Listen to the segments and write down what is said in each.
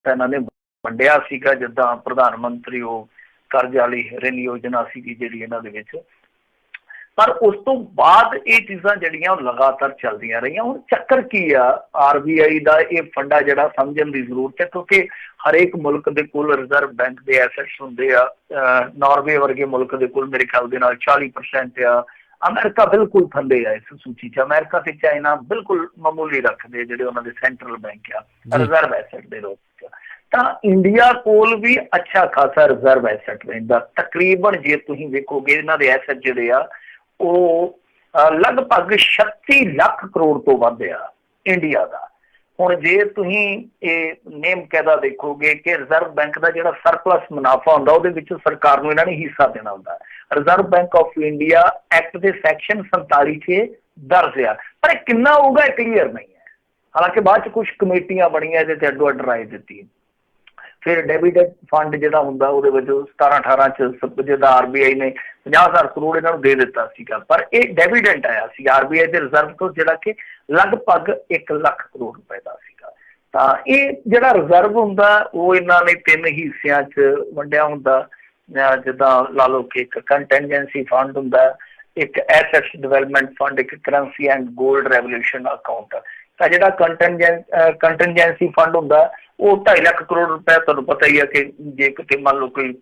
ਤਾਂ ਇਹਨਾਂ ਨੇ ਵੰਡਿਆ ਸੀਗਾ, ਜਿੱਦਾਂ ਪ੍ਰਧਾਨ ਮੰਤਰੀ ਉਹ ਕਰਜ਼ਾ ਵਾਲੀ ਰਿਣ ਯੋਜਨਾ ਸੀਗੀ ਜਿਹੜੀ ਇਹਨਾਂ ਦੇ ਵਿੱਚ। ਪਰ ਉਸ ਤੋਂ ਬਾਅਦ ਇਹ ਚੀਜ਼ਾਂ ਜਿਹੜੀਆਂ ਉਹ ਲਗਾਤਾਰ ਚੱਲਦੀਆਂ ਰਹੀਆਂ। ਹੁਣ ਚੱਕਰ ਕੀ ਆ, RBI ਦਾ ਇਹ ਫੰਡਾ ਜਿਹੜਾ ਸਮਝਣ ਦੀ ਜ਼ਰੂਰਤ ਹੈ, ਕਿਉਂਕਿ ਹਰੇਕ ਮੁਲਕ ਦੇ ਕੋਲ ਰਿਜ਼ਰਵ ਬੈਂਕ ਦੇ ਐਸੈਟਸ ਹੁੰਦੇ ਆ। ਨਾਰਵੇ ਵਰਗੇ ਮੁਲਕ ਦੇ ਕੋਲ ਮੇਰੇ ਖਿਆਲ ਦੇ ਨਾਲ 40% ਆ। ਅਮਰੀਕਾ ਬਿਲਕੁਲ ਥੱਲੇ ਆ ਇਸ ਸੂਚੀ 'ਚ। ਅਮਰੀਕਾ ਤੇ ਚਾਈਨਾ ਬਿਲਕੁਲ ਮਾਮੂਲੀ ਰੱਖਦੇ ਜਿਹੜੇ ਉਹਨਾਂ ਦੇ ਸੈਂਟਰਲ ਬੈਂਕ ਆ ਰਿਜ਼ਰਵ ਐਸੈਟ ਦੇ ਰੂਪ 'ਚ। ਤਾਂ ਇੰਡੀਆ ਕੋਲ ਵੀ ਅੱਛਾ ਖਾਸਾ ਰਿਜ਼ਰਵ ਐਸੈਟ ਰਹਿੰਦਾ। ਤਕਰੀਬਨ ਜੇ ਤੁਸੀਂ ਵੇਖੋਗੇ ਇਹਨਾਂ ਦੇ ਐਸੈਟ ਜਿਹੜੇ ਆ ਉਹ ਲਗਭਗ 36 ਲੱਖ ਕਰੋੜ ਤੋਂ ਵੱਧ ਆ ਇੰਡੀਆ ਦਾ। ਹੁਣ ਜੇ ਤੁਸੀਂ ਇਹ ਨੇਮ ਕਾਇਦਾ ਦੇਖੋਗੇ ਕਿ ਰਿਜ਼ਰਵ ਬੈਂਕ ਦਾ ਜਿਹੜਾ ਸਰਪਲਸ ਮੁਨਾਫਾ ਹੁੰਦਾ ਉਹਦੇ ਵਿੱਚੋਂ ਸਰਕਾਰ ਨੂੰ ਇਹਨਾਂ ਨੇ ਹਿੱਸਾ ਦੇਣਾ ਹੁੰਦਾ। Reserve bank of India act ਦੇ ਸੈਕਸ਼ਨ 47 'ਚ ਦਰਜ ਆ, ਪਰ ਇਹ ਕਿੰਨਾ ਹੋਊਗਾ ਇਹ ਕਲੀਅਰ ਨਹੀਂ ਹੈ। ਹਾਲਾਂਕਿ ਬਾਅਦ 'ਚ ਕੁਛ ਕਮੇਟੀਆਂ ਬਣੀਆਂ ਇਹਦੇ ਤੇ ਅੱਡੋ ਅੱਡ ਰਾਏ ਦਿੱਤੀ। ਫਿਰ ਡੈਬਿਟਡ ਫੰਡ ਜਿਹੜਾ ਹੁੰਦਾ ਉਹਦੇ ਵਜੋਂ 17-18 'ਚ ਜਿੱਦਾਂ RBI ਨੇ 50,000 ਕਰੋੜ ਇਹਨਾਂ ਨੂੰ ਦੇ ਦਿੱਤਾ ਸੀਗਾ, ਪਰ ਇਹ ਡੈਬਿਡੈਂਟ ਆਇਆ ਸੀ RBI ਦੇ ਰਿਜ਼ਰਵ ਤੋਂ, ਜਿਹੜਾ ਕਿ ਲਗਭਗ 1 ਲੱਖ ਕਰੋੜ ਰੁਪਏ ਦਾ ਸੀਗਾ। ਤਾਂ ਇਹ ਜਿਹੜਾ ਰਿਜ਼ਰਵ ਹੁੰਦਾ ਉਹ ਇਹਨਾਂ ਨੇ 3 ਹਿੱਸਿਆਂ 'ਚ ਵੰਡਿਆ ਹੁੰਦਾ। ਜਿੱਦਾਂ ਲਾ ਲਓ ਕਿ ਇੱਕ ਕੰਟੈਂਜੈਂਸੀ ਫੰਡ ਹੁੰਦਾ, ਇੱਕ ਐਸੈਟਸ ਡਿਵੈਲਪਮੈਂਟ ਫੰਡ, ਇੱਕ currency and gold revolution account. ਤਾਂ ਜਿਹੜਾ ਕੰਟੈਂਜੈਂਸੀ ਫੰਡ ਹੁੰਦਾ ਉਹ 2.5 ਲੱਖ ਕਰੋੜ ਰੁਪਏ, ਤੁਹਾਨੂੰ ਪਤਾ ਹੀ ਹੈ ਕਿ ਜੇ ਕਿਤੇ ਮੰਨ ਲਓ ਕੋਈ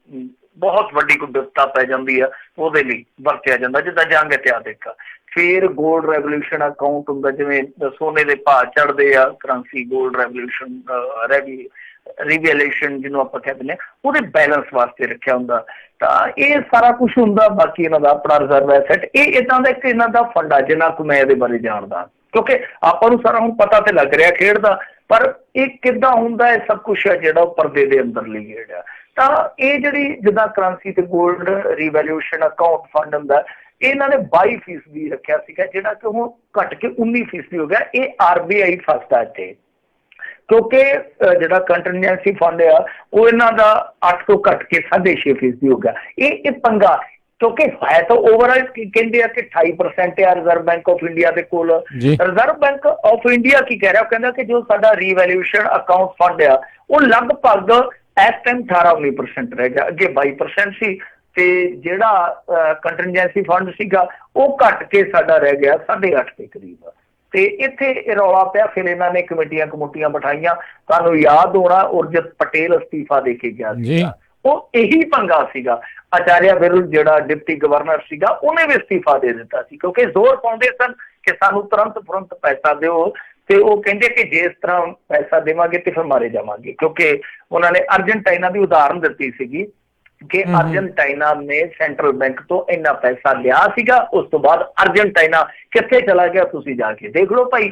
ਬਹੁਤ ਵੱਡੀ ਕੋਈ ਵਿਪਤਾ ਪੈ ਜਾਂਦੀ ਆ ਉਹਦੇ ਲਈ ਵਰਤਿਆ ਜਾਂਦਾ, ਜਿੱਦਾਂ ਜੰਗ ਇਤਿਹਾਦਿਕ। ਫਿਰ ਗੋਲਡ ਰੈਵੋਲੂਸ਼ਨ ਅਕਾਊਂਟ ਹੁੰਦਾ, ਜਿਵੇਂ ਸੋਨੇ ਦੇ ਭਾਅ ਚੜ੍ਹਦੇ ਆ, ਕਰੰਸੀ ਗੋਲਡ ਰੈਵੋਲੂਸ਼ਨ ਰਿਵੈਲੂਏਸ਼ਨ ਜਿਹਨੂੰ ਆਪਾਂ ਕਹਿੰਦੇ ਨੇ, ਉਹਦੇ ਬੈਲੈਂਸ ਵਾਸਤੇ ਰੱਖਿਆ ਹੁੰਦਾ। ਤਾਂ ਇਹ ਸਾਰਾ ਕੁਛ ਹੁੰਦਾ। ਬਾਕੀ ਇਹਨਾਂ ਦਾ ਆਪਣਾ ਰਿਜ਼ਰਵ ਐਸੈਟ, ਇਹ ਇੱਦਾਂ ਦਾ ਇੱਕ ਇਹਨਾਂ ਦਾ ਫੰਡ ਆ ਜਿੰਨਾ ਕੁ ਮੈਂ ਇਹਦੇ ਬਾਰੇ ਜਾਣਦਾ, ਕਿਉਂਕਿ ਆਪਾਂ ਨੂੰ ਸਾਰਾ ਹੁਣ ਪਤਾ ਤੇ ਲੱਗ ਰਿਹਾ ਖੇਡ ਦਾ, ਪਰ ਇਹ ਕਿੱਦਾਂ ਹੁੰਦਾ ਇਹ ਸਭ ਕੁਛ ਹੈ ਜਿਹੜਾ ਉਹ ਪਰਦੇ ਦੇ ਅੰਦਰਲੀ ਖੇਡ ਆ। ਤਾਂ ਇਹ ਜਿਹੜੀ ਜਿੱਦਾਂ ਕਰੰਸੀ ਤੇ ਗੋਲਡ ਰਿਵੈਲੂਏਸ਼ਨ ਅਕਾਊਂਟ ਫੰਡ ਹੁੰਦਾ, ਇਹਨਾਂ ਨੇ 22% ਰੱਖਿਆ ਸੀਗਾ, ਜਿਹੜਾ ਕਿ ਹੁਣ ਘਟ ਕੇ 19% ਹੋ ਗਿਆ। ਇਹ RBI ਫਸਦਾ ਇੱਥੇ, ਕਿਉਂਕਿ ਜਿਹੜਾ ਕੰਟੀਨਜੈਂਸੀ ਫੰਡ ਆ ਉਹ ਇਹਨਾਂ ਦਾ 8 ਤੋਂ ਘਟ ਕੇ 6.5% ਹੋ ਗਿਆ। ਇਹ ਪੰਗਾ, ਕਿਉਂਕਿ ਹੈ ਤਾਂ ਓਵਰਆਲ ਕਹਿੰਦੇ ਆ ਕਿ 28% ਆ ਰਿਜ਼ਰਵ ਬੈਂਕ ਆਫ ਇੰਡੀਆ ਦੇ ਕੋਲ। ਰਿਜ਼ਰਵ ਬੈਂਕ ਆਫ ਇੰਡੀਆ ਕੀ ਕਹਿ ਰਿਹਾ, ਉਹ ਕਹਿੰਦਾ ਕਿ ਜੋ ਸਾਡਾ ਰੀਵੈਲੂਏਸ਼ਨ ਅਕਾਊਂਟ ਫੰਡ ਆ ਉਹ ਲਗਭਗ ਇਸ ਟਾਈਮ 18-19% ਰਹਿ ਗਿਆ। ਅੱਗੇ 22% ਸੀ, ਤੇ ਜਿਹੜਾ ਕੰਟੀਨਜੈਂਸੀ ਫੰਡ ਸੀਗਾ ਉਹ ਘਟ ਕੇ ਸਾਡਾ ਰਹਿ ਗਿਆ 8.5 ਦੇ ਕਰੀਬ। ਤੇ ਇੱਥੇ ਰੌਲਾ ਪਿਆ। ਫਿਰ ਇਹਨਾਂ ਨੇ ਕਮੇਟੀਆਂ ਬਿਠਾਈਆਂ। ਤੁਹਾਨੂੰ ਯਾਦ ਹੋਣਾ ਉਰਜਿਤ ਪਟੇਲ ਅਸਤੀਫਾ ਦੇ ਕੇ ਗਿਆ ਸੀਗਾ, ਉਹ ਇਹੀ ਪੰਗਾ ਸੀਗਾ। ਆਚਾਰਿਆ ਵਿਰੁੱਧ ਜਿਹੜਾ ਡਿਪਟੀ ਗਵਰਨਰ ਸੀਗਾ ਉਹਨੇ ਵੀ ਅਸਤੀਫਾ ਦੇ ਦਿੱਤਾ ਸੀ, ਕਿਉਂਕਿ ਜ਼ੋਰ ਪਾਉਂਦੇ ਸਨ ਕਿ ਸਾਨੂੰ ਤੁਰੰਤ ਪੈਸਾ ਦਿਓ। ਤੇ ਉਹ ਕਹਿੰਦੇ ਕਿ ਜੇ ਇਸ ਤਰ੍ਹਾਂ ਪੈਸਾ ਦੇਵਾਂਗੇ ਤੇ ਫਿਰ ਮਾਰੇ ਜਾਵਾਂਗੇ, ਕਿਉਂਕਿ ਉਹਨਾਂ ਨੇ ਅਰਜਨਟਾਈਨਾ ਦੀ ਉਦਾਹਰਨ ਦਿੱਤੀ ਸੀਗੀ ਕਿ ਅਰਜਨਟਾਈਨਾ ਨੇ ਸੈਂਟਰਲ ਬੈਂਕ ਤੋਂ ਇੰਨਾ ਪੈਸਾ ਲਿਆ ਸੀਗਾ, ਉਸ ਤੋਂ ਬਾਅਦ ਅਰਜਨਟਾਈਨਾ ਕਿੱਥੇ ਚਲਾ ਗਿਆ ਤੁਸੀਂ ਜਾ ਕੇ ਦੇਖ ਲਓ ਭਾਈ।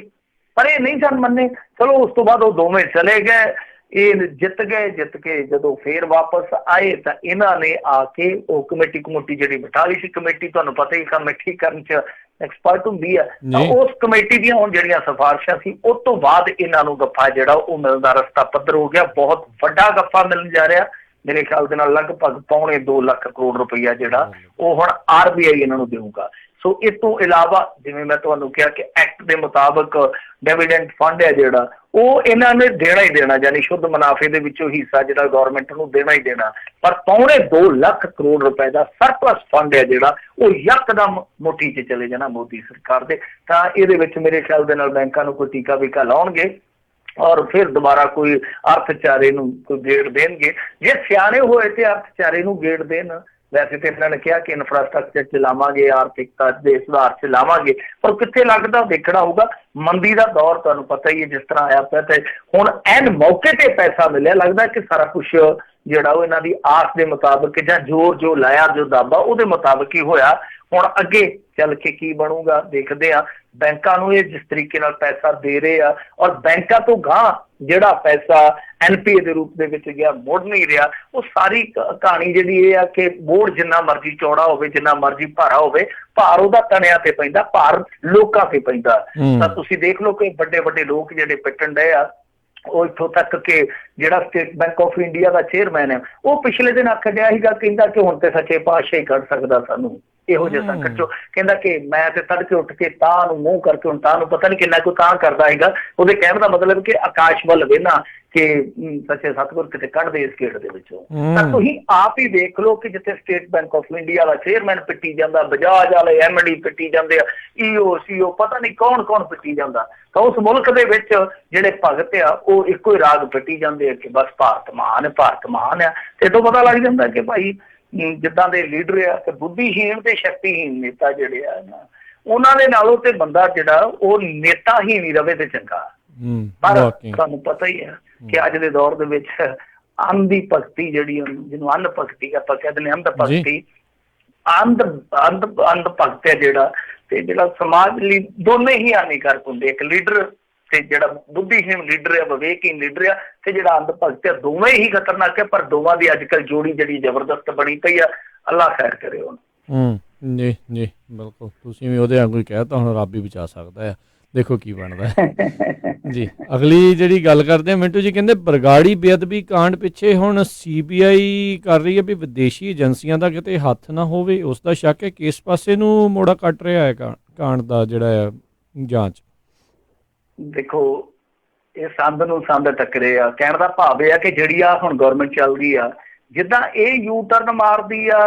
ਪਰ ਇਹ ਨਹੀਂ ਸਨ ਮੰਨੇ। ਚਲੋ ਉਸ ਤੋਂ ਬਾਅਦ ਉਹ ਦੋਵੇਂ ਚਲੇ ਗਏ, ਇਹ ਜਿੱਤ ਕੇ ਜਦੋਂ ਫੇਰ ਵਾਪਸ ਆਏ ਤਾਂ ਇਹਨਾਂ ਨੇ ਆ ਕੇ ਉਹ ਕਮੇਟੀ ਜਿਹੜੀ ਬਿਠਾ ਲਈ ਸੀ। ਕਮੇਟੀ ਤੁਹਾਨੂੰ ਪਤਾ ਹੀ ਕਮੇਟੀ ਕਰਨ ਚ ਐਕਸਪਰਟ ਹੁੰਦੀ ਆ। ਉਸ ਕਮੇਟੀ ਦੀਆਂ ਹੁਣ ਜਿਹੜੀਆਂ ਸਿਫਾਰਿਸ਼ਾਂ ਸੀ ਉਸ ਤੋਂ ਬਾਅਦ ਇਹਨਾਂ ਨੂੰ ਗੱਫਾ ਜਿਹੜਾ ਉਹ ਮਿਲਣ ਦਾ ਰਸਤਾ ਪੱਧਰ ਹੋ ਗਿਆ। ਬਹੁਤ ਵੱਡਾ ਗੱਫਾ ਮਿਲਣ ਜਾ ਰਿਹਾ, ਮੇਰੇ ਖਿਆਲ ਦੇ ਨਾਲ ਲਗਭਗ 2.25 ਲੱਖ ਕਰੋੜ ਰੁਪਈਆ ਜਿਹੜਾ ਉਹ ਹੁਣ RBI ਇਹਨਾਂ ਨੂੰ ਦੇਊਗਾ। ਸੋ ਇਸ ਤੋਂ ਇਲਾਵਾ ਜਿਵੇਂ ਮੈਂ ਤੁਹਾਨੂੰ ਕਿਹਾ ਕਿ ਐਕਟ ਦੇ ਮੁਤਾਬਕ ਡਿਵੀਡੈਂਡ ਫੰਡ ਹੈ ਜਿਹੜਾ ਉਹ ਇਹਨਾਂ ਨੇ ਦੇਣਾ ਹੀ ਦੇਣਾ, ਯਾਨੀ ਸ਼ੁੱਧ ਮੁਨਾਫੇ ਦੇ ਵਿੱਚੋਂ ਹਿੱਸਾ ਜਿਹੜਾ ਗੌਰਮੈਂਟ ਨੂੰ ਦੇਣਾ ਹੀ ਦੇਣਾ। ਪਰ 2.25 ਲੱਖ ਕਰੋੜ ਰੁਪਏ ਦਾ ਸਰਪਲਸ ਫੰਡ ਹੈ ਜਿਹੜਾ ਉਹ ਯਕਦਮ ਮੁੱਠੀ 'ਚ ਚਲੇ ਜਾਣਾ ਮੋਦੀ ਸਰਕਾਰ ਦੇ। ਤਾਂ ਇਹਦੇ ਵਿੱਚ ਮੇਰੇ ਖਿਆਲ ਦੇ ਨਾਲ ਬੈਂਕਾਂ ਨੂੰ ਕੋਈ ਟੀਕਾ ਵੀਕਾ ਲਾਉਣਗੇ ਔਰ ਫਿਰ ਦੁਬਾਰਾ ਕੋਈ ਅਰਥਚਾਰੇ ਨੂੰ ਕੋਈ ਗੇੜ ਦੇਣਗੇ। ਜੇ ਸਿਆਣੇ ਹੋਏ ਤੇ ਅਰਥਚਾਰੇ ਨੂੰ ਗੇੜ ਦੇਣ। ਵੈਸੇ ਤੇ ਇਹਨਾਂ ਨੇ ਕਿਹਾ ਕਿ ਇਨਫਰਾਸਟਰਕਚਰ ਚ ਲਾਵਾਂਗੇ, ਆਰਥਿਕਤਾ ਦੇ ਸੁਧਾਰ ਚ ਲਾਵਾਂਗੇ, ਪਰ ਕਿੱਥੇ ਲੱਗਦਾ ਦੇਖਣਾ ਹੋਊਗਾ। ਮੰਦੀ ਦਾ ਦੌਰ ਤੁਹਾਨੂੰ ਪਤਾ ਹੀ ਹੈ ਜਿਸ ਤਰ੍ਹਾਂ ਆਇਆ ਪਿਆ, ਤੇ ਹੁਣ ਐਨ ਮੌਕੇ ਤੇ ਪੈਸਾ ਮਿਲਿਆ, ਲੱਗਦਾ ਕਿ ਸਾਰਾ ਕੁਛ ਜਿਹੜਾ ਉਹ ਇਹਨਾਂ ਦੀ ਆਸ ਦੇ ਮੁਤਾਬਕ ਜਾਂ ਜ਼ੋਰ ਜੋ ਲਾਇਆ ਜੋ ਦਾਬਾ ਉਹਦੇ ਮੁਤਾਬਕ ਹੀ ਹੋਇਆ। ਹੁਣ ਅੱਗੇ ਚੱਲ ਕੇ ਕੀ ਬਣੂਗਾ ਦੇਖਦੇ ਆ। ਬੈਂਕਾਂ ਨੂੰ ਇਹ ਜਿਸ ਤਰੀਕੇ ਨਾਲ ਪੈਸਾ ਦੇ ਰਹੇ ਆ ਔਰ ਬੈਂਕਾਂ ਤੋਂ ਗਾਂਹ ਜਿਹੜਾ ਪੈਸਾ NPA ਦੇ ਰੂਪ ਦੇ ਵਿੱਚ ਗਿਆ ਮੁੜ ਨਹੀਂ ਰਿਹਾ, ਉਹ ਸਾਰੀ ਕਹਾਣੀ ਜਿਹੜੀ ਇਹ ਆ ਕਿ ਬੋਰਡ ਜਿੰਨਾ ਮਰਜ਼ੀ ਚੌੜਾ ਹੋਵੇ, ਜਿੰਨਾ ਮਰਜ਼ੀ ਭਾਰਾ ਹੋਵੇ, ਭਾਰ ਉਹਦਾ ਤਣਿਆਂ ਤੇ ਪੈਂਦਾ, ਭਾਰ ਲੋਕਾਂ ਤੇ ਪੈਂਦਾ। ਤਾਂ ਤੁਸੀਂ ਦੇਖ ਲਓ ਕਿ ਵੱਡੇ ਲੋਕ ਜਿਹੜੇ ਪਿੱਟਣ ਡਏ ਆ, ਉਹ ਇੱਥੋਂ ਤੱਕ ਕਿ ਜਿਹੜਾ ਸਟੇਟ ਬੈਂਕ ਆਫ ਇੰਡੀਆ ਦਾ ਚੇਅਰਮੈਨ ਹੈ ਉਹ ਪਿਛਲੇ ਦਿਨ ਆਖ ਡਿਆ ਸੀਗਾ, ਕਹਿੰਦਾ ਕਿ ਹੁਣ ਤੇ ਸੱਚੇ ਪਾਤਸ਼ਾਹ ਹੀ ਕੱਢ ਸਕਦਾ ਸਾਨੂੰ। ਇਹੋ ਜਿਹੇ ਸੰਕਟ ਚੋਂ। ਕਹਿੰਦਾ ਕਿ ਮੈਂ ਤੇ ਤੜਕੇ ਉੱਠ ਕੇ ਤਾਂ ਨੂੰ ਮੂੰਹ ਕਰਕੇ ਹੁਣ ਤਾਂ ਨੂੰ ਪਤਾ ਨਹੀਂ ਕਿੰਨਾ ਕੁ ਤਾਂ ਕਰਦਾ ਹੈਗਾ। ਉਹਦੇ ਕਹਿਣ ਦਾ ਮਤਲਬ ਕਿ ਆਕਾਸ਼ ਵੱਲ ਵੇਖਣਾ ਕਿ ਸੱਚੇ ਸਤਿਗੁਰ ਕਿਤੇ ਕੱਢਦੇ ਇਸ ਗੇੜ ਦੇ ਵਿੱਚੋਂ। ਤਾਂ ਤੁਸੀਂ ਆਪ ਹੀ ਦੇਖ ਲਓ ਕਿ ਜਿੱਥੇ ਸਟੇਟ ਬੈਂਕ ਆਫ ਇੰਡੀਆ ਦਾ ਚੇਅਰਮੈਨ ਪਿੱਟੀ ਜਾਂਦਾ, ਬਜਾਜ ਵਾਲੇ MD ਪਿੱਟੀ ਜਾਂਦੇ ਆ, EO CEO ਪਤਾ ਨਹੀਂ ਕੌਣ ਕੌਣ ਪਿੱਟੀ ਜਾਂਦਾ। ਤਾਂ ਉਸ ਮੁਲਕ ਦੇ ਵਿੱਚ ਜਿਹੜੇ ਭਗਤ ਆ ਉਹ ਇੱਕੋ ਹੀ ਰਾਗ ਪਿੱਟੀ ਜਾਂਦੇ ਆ ਕਿ ਬਸ ਭਾਰਤ ਮਹਾਨ ਹੈ, ਭਾਰਤ ਮਹਾਨ ਆ। ਤੇ ਤੋਂ ਪਤਾ ਲੱਗ ਜਾਂਦਾ ਕਿ ਭਾਈ ਜਿੱਦਾਂ ਦੇ ਲੀਡਰ ਆ ਤੇ ਬੁੱਧੀਹੀਣ ਤੇ ਸ਼ਕਤੀਹੀਣ ਨੇਤਾ ਜਿਹੜੇ ਆ ਨਾ, ਉਹਨਾਂ ਦੇ ਨਾਲੋਂ ਤੇ ਬੰਦਾ ਜਿਹੜਾ ਉਹ ਨੇਤਾ ਹੀ ਨਹੀਂ ਰਵੇ ਤੇ ਚੰਗਾ। ਪਰ ਤੁਹਾਨੂੰ ਪਤਾ ਹੀ ਹੈ ਕਿ ਅੱਜ ਦੇ ਦੌਰ ਦੇ ਵਿੱਚ ਅੰਧੀ ਭਗਤੀ ਜਿਹੜੀ ਜਿਹਨੂੰ ਅੰਧ ਭਗਤੀ ਆਪਾਂ ਕਹਿ ਦਿੰਦੇ, ਅੰਧ ਭਗਤੀ, ਅੰਧ ਭਗਤ ਹੈ ਜਿਹੜਾ, ਤੇ ਜਿਹੜਾ ਸਮਾਜ ਲਈ ਦੋਨੇ ਹੀ ਹਾਨੀਕਾਰਕ ਹੁੰਦੇ। ਇੱਕ ਲੀਡਰ ਤੇ ਜਿਹੜਾ ਬੁੱਧੀਹੀਣ ਲੀਡਰ ਹੈ, ਵਿਵੇਕਹੀਣ ਲੀਡਰ ਆ, ਤੇ ਜਿਹੜਾ ਅੰਧ ਭਗਤ ਹੈ, ਦੋਵੇਂ ਹੀ ਖਤਰਨਾਕ ਹੈ। ਪਰ ਦੋਵਾਂ ਦੀ ਅੱਜ ਕੱਲ੍ਹ ਜੋੜੀ ਜਿਹੜੀ ਜ਼ਬਰਦਸਤ ਬਣੀ ਪਈ ਆ। ਅੱਲਾ ਖੈਰ ਕਰੇ ਉਹਨੂੰ। ਜੀ ਜੀ ਬਿਲਕੁਲ, ਤੁਸੀਂ ਵੀ ਉਹਦੇ ਵਾਂਗੂ ਹੀ ਕਹਿ ਤਾ, ਹੁਣ ਰੱਬ ਹੀ ਬਚਾ ਸਕਦਾ ਆ, ਦੇਖੋ ਕੀ ਬਣਦਾ ਜੀ। ਅਗਲੀ ਜਿਹੜੀ ਗੱਲ ਕਰਦੇ ਆ ਮਿੰਟੂ ਜੀ, ਕਹਿੰਦੇ ਬਰਗਾੜੀ ਬੇਅਦਬੀ ਕਾਂਡ ਪਿੱਛੇ ਹੁਣ CBI ਕਰ ਰਹੀ ਹੈ ਵੀ ਵਿਦੇਸ਼ੀ ਏਜੰਸੀਆਂ ਦਾ ਕਿਤੇ ਹੱਥ ਨਾ ਹੋਵੇ, ਉਸ ਦਾ ਸ਼ੱਕ ਹੈ। ਕਿਸ ਪਾਸੇ ਨੂੰ ਮੋੜਾ ਕੱਟ ਰਿਹਾ ਹੈ ਕਾਂਡ ਦਾ ਜਿਹੜਾ ਆ ਜਾਂਚ? ਦੇਖੋ, ਇਹ ਸੰਦ ਨੂੰ ਸੰਦ ਟੱਕਰੇ ਆ। ਕਹਿਣ ਦਾ ਭਾਵ ਇਹ ਆ ਕਿ ਜਿਹੜੀ ਆ ਹੁਣ ਗੌਰਮੈਂਟ ਚੱਲਦੀ ਆ, ਜਿੱਦਾਂ ਇਹ ਯੂ ਟਰਨ ਮਾਰਦੀ ਆ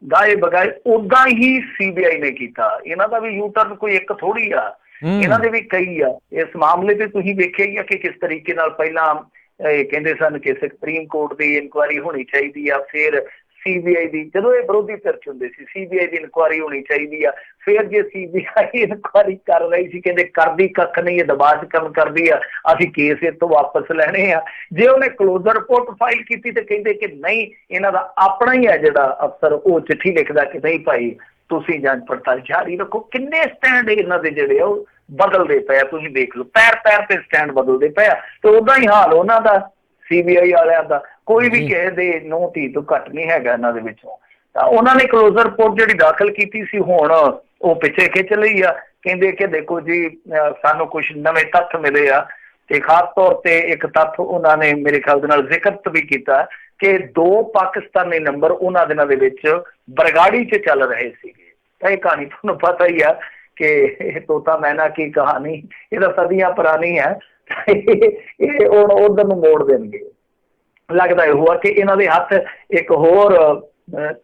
ਗਾਏ ਬਗਾਏ, ਓਦਾਂ ਹੀ CBI ਨੇ ਕੀਤਾ। ਇਹਨਾਂ ਦਾ ਵੀ ਯੂ ਟਰਨ ਕੋਈ ਇੱਕ ਥੋੜੀ ਆ, ਇਹਨਾਂ ਦੇ ਵੀ ਕਈ ਆ। ਇਸ ਮਾਮਲੇ ਤੇ ਤੁਸੀਂ ਵੇਖਿਆ ਹੀ ਆ ਕਿ ਕਿਸ ਤਰੀਕੇ ਨਾਲ ਪਹਿਲਾਂ ਕਹਿੰਦੇ ਸਨ ਕਿ ਸੁਪਰੀਮ ਕੋਰਟ ਦੀ ਇਨਕੁਆਇਰੀ ਹੋਣੀ ਚਾਹੀਦੀ ਆ, ਫਿਰ CBI ਦੀ, ਜਦੋਂ ਇਹ ਵਿਰੋਧੀ ਧਿਰ ਚ ਹੁੰਦੇ ਸੀ, CBI ਦੀ ਇਨਕੁਆਇਰੀ ਹੋਣੀ ਚਾਹੀਦੀ ਆ। ਫਿਰ ਜੇ CBI ਇਨਕੁਆਇਰੀ ਕਰ ਰਹੀ ਸੀ, ਕਹਿੰਦੇ ਕਰਦੀ ਕੱਖ ਨਹੀਂ, ਇਹ ਦਬਾਅ ਚ ਕੰਮ ਕਰਦੀ ਆ, ਅਸੀਂ ਕੇਸ ਇਹ ਤੋਂ ਵਾਪਸ ਲੈਣੇ ਆ। ਜੇ ਉਹਨੇ ਕਲੋਜ਼ਰ ਰਿਪੋਰਟ ਫਾਈਲ ਕੀਤੀ ਤੇ ਕਹਿੰਦੇ ਕਿ ਨਹੀਂ, ਇਹਨਾਂ ਦਾ ਆਪਣਾ ਹੀ ਹੈ ਜਿਹੜਾ ਅਫਸਰ, ਉਹ ਚਿੱਠੀ ਲਿਖਦਾ ਕਿ ਨਹੀਂ ਭਾਈ ਤੁਸੀਂ ਜਾਂਚ ਪੜਤਾਲ ਜਾਰੀ ਰੱਖੋ। ਕਿੰਨੇ ਸਟੈਂਡ ਇਹਨਾਂ ਦੇ ਜਿਹੜੇ ਆ ਉਹ ਬਦਲਦੇ ਪਏ ਆ, ਤੁਸੀਂ ਦੇਖ ਲਓ, ਪੈਰ ਪੈਰ ਤੇ ਸਟੈਂਡ ਬਦਲਦੇ ਪਏ ਆ। ਤੇ ਓਦਾਂ ਹੀ ਹਾਲ ਉਹਨਾਂ ਦਾ, CBI ਵਾਲਿਆਂ ਦਾ, ਕੋਈ ਵੀ ਕਿਸੇ ਦੇ ਨੂੰਹ ਧੀ ਤੋਂ ਘੱਟ ਨਹੀਂ ਹੈਗਾ ਇਹਨਾਂ ਦੇ ਵਿੱਚੋਂ। ਤਾਂ ਉਹਨਾਂ ਨੇ ਕਲੋਜ਼ਰ ਰਿਪੋਰਟ ਜਿਹੜੀ ਦਾਖਲ ਕੀਤੀ ਸੀ, ਹੁਣ ਉਹ ਪਿੱਛੇ ਖਿੱਚ ਲਈ ਆ। ਕਹਿੰਦੇ ਕਿ ਦੇਖੋ ਜੀ ਸਾਨੂੰ ਕੁਝ ਨਵੇਂ ਤੱਥ ਮਿਲੇ ਆ, ਤੇ ਖਾਸ ਤੌਰ ਤੇ ਇੱਕ ਤੱਥ ਉਹਨਾਂ ਨੇ ਮੇਰੇ ਖਿਆਲ ਦੇ ਨਾਲ ਜ਼ਿਕਰ ਵੀ ਕੀਤਾ ਕਿ 2 ਪਾਕਿਸਤਾਨੀ ਨੰਬਰ ਉਹਨਾਂ ਦਿਨਾਂ ਦੇ ਵਿੱਚ ਬਰਗਾੜੀ 'ਚ ਚੱਲ ਰਹੇ ਸੀਗੇ। ਤਾਂ ਇਹ ਕਹਾਣੀ ਤੁਹਾਨੂੰ ਪਤਾ ਹੀ ਆ ਕਿ ਇਹ ਤੋਤਾ ਮੈਨਾ ਕੀ ਕਹਾਣੀ, ਇਹ ਤਾਂ ਸਦੀਆਂ ਪੁਰਾਣੀ ਹੈ। ਇਹ ਹੁਣ ਉਧਰ ਨੂੰ ਮੋੜ ਦੇਣਗੇ। ਲੱਗਦਾ ਇਹ ਹੋਆ ਕਿ ਇਹਨਾਂ ਦੇ ਹੱਥ ਇੱਕ ਹੋਰ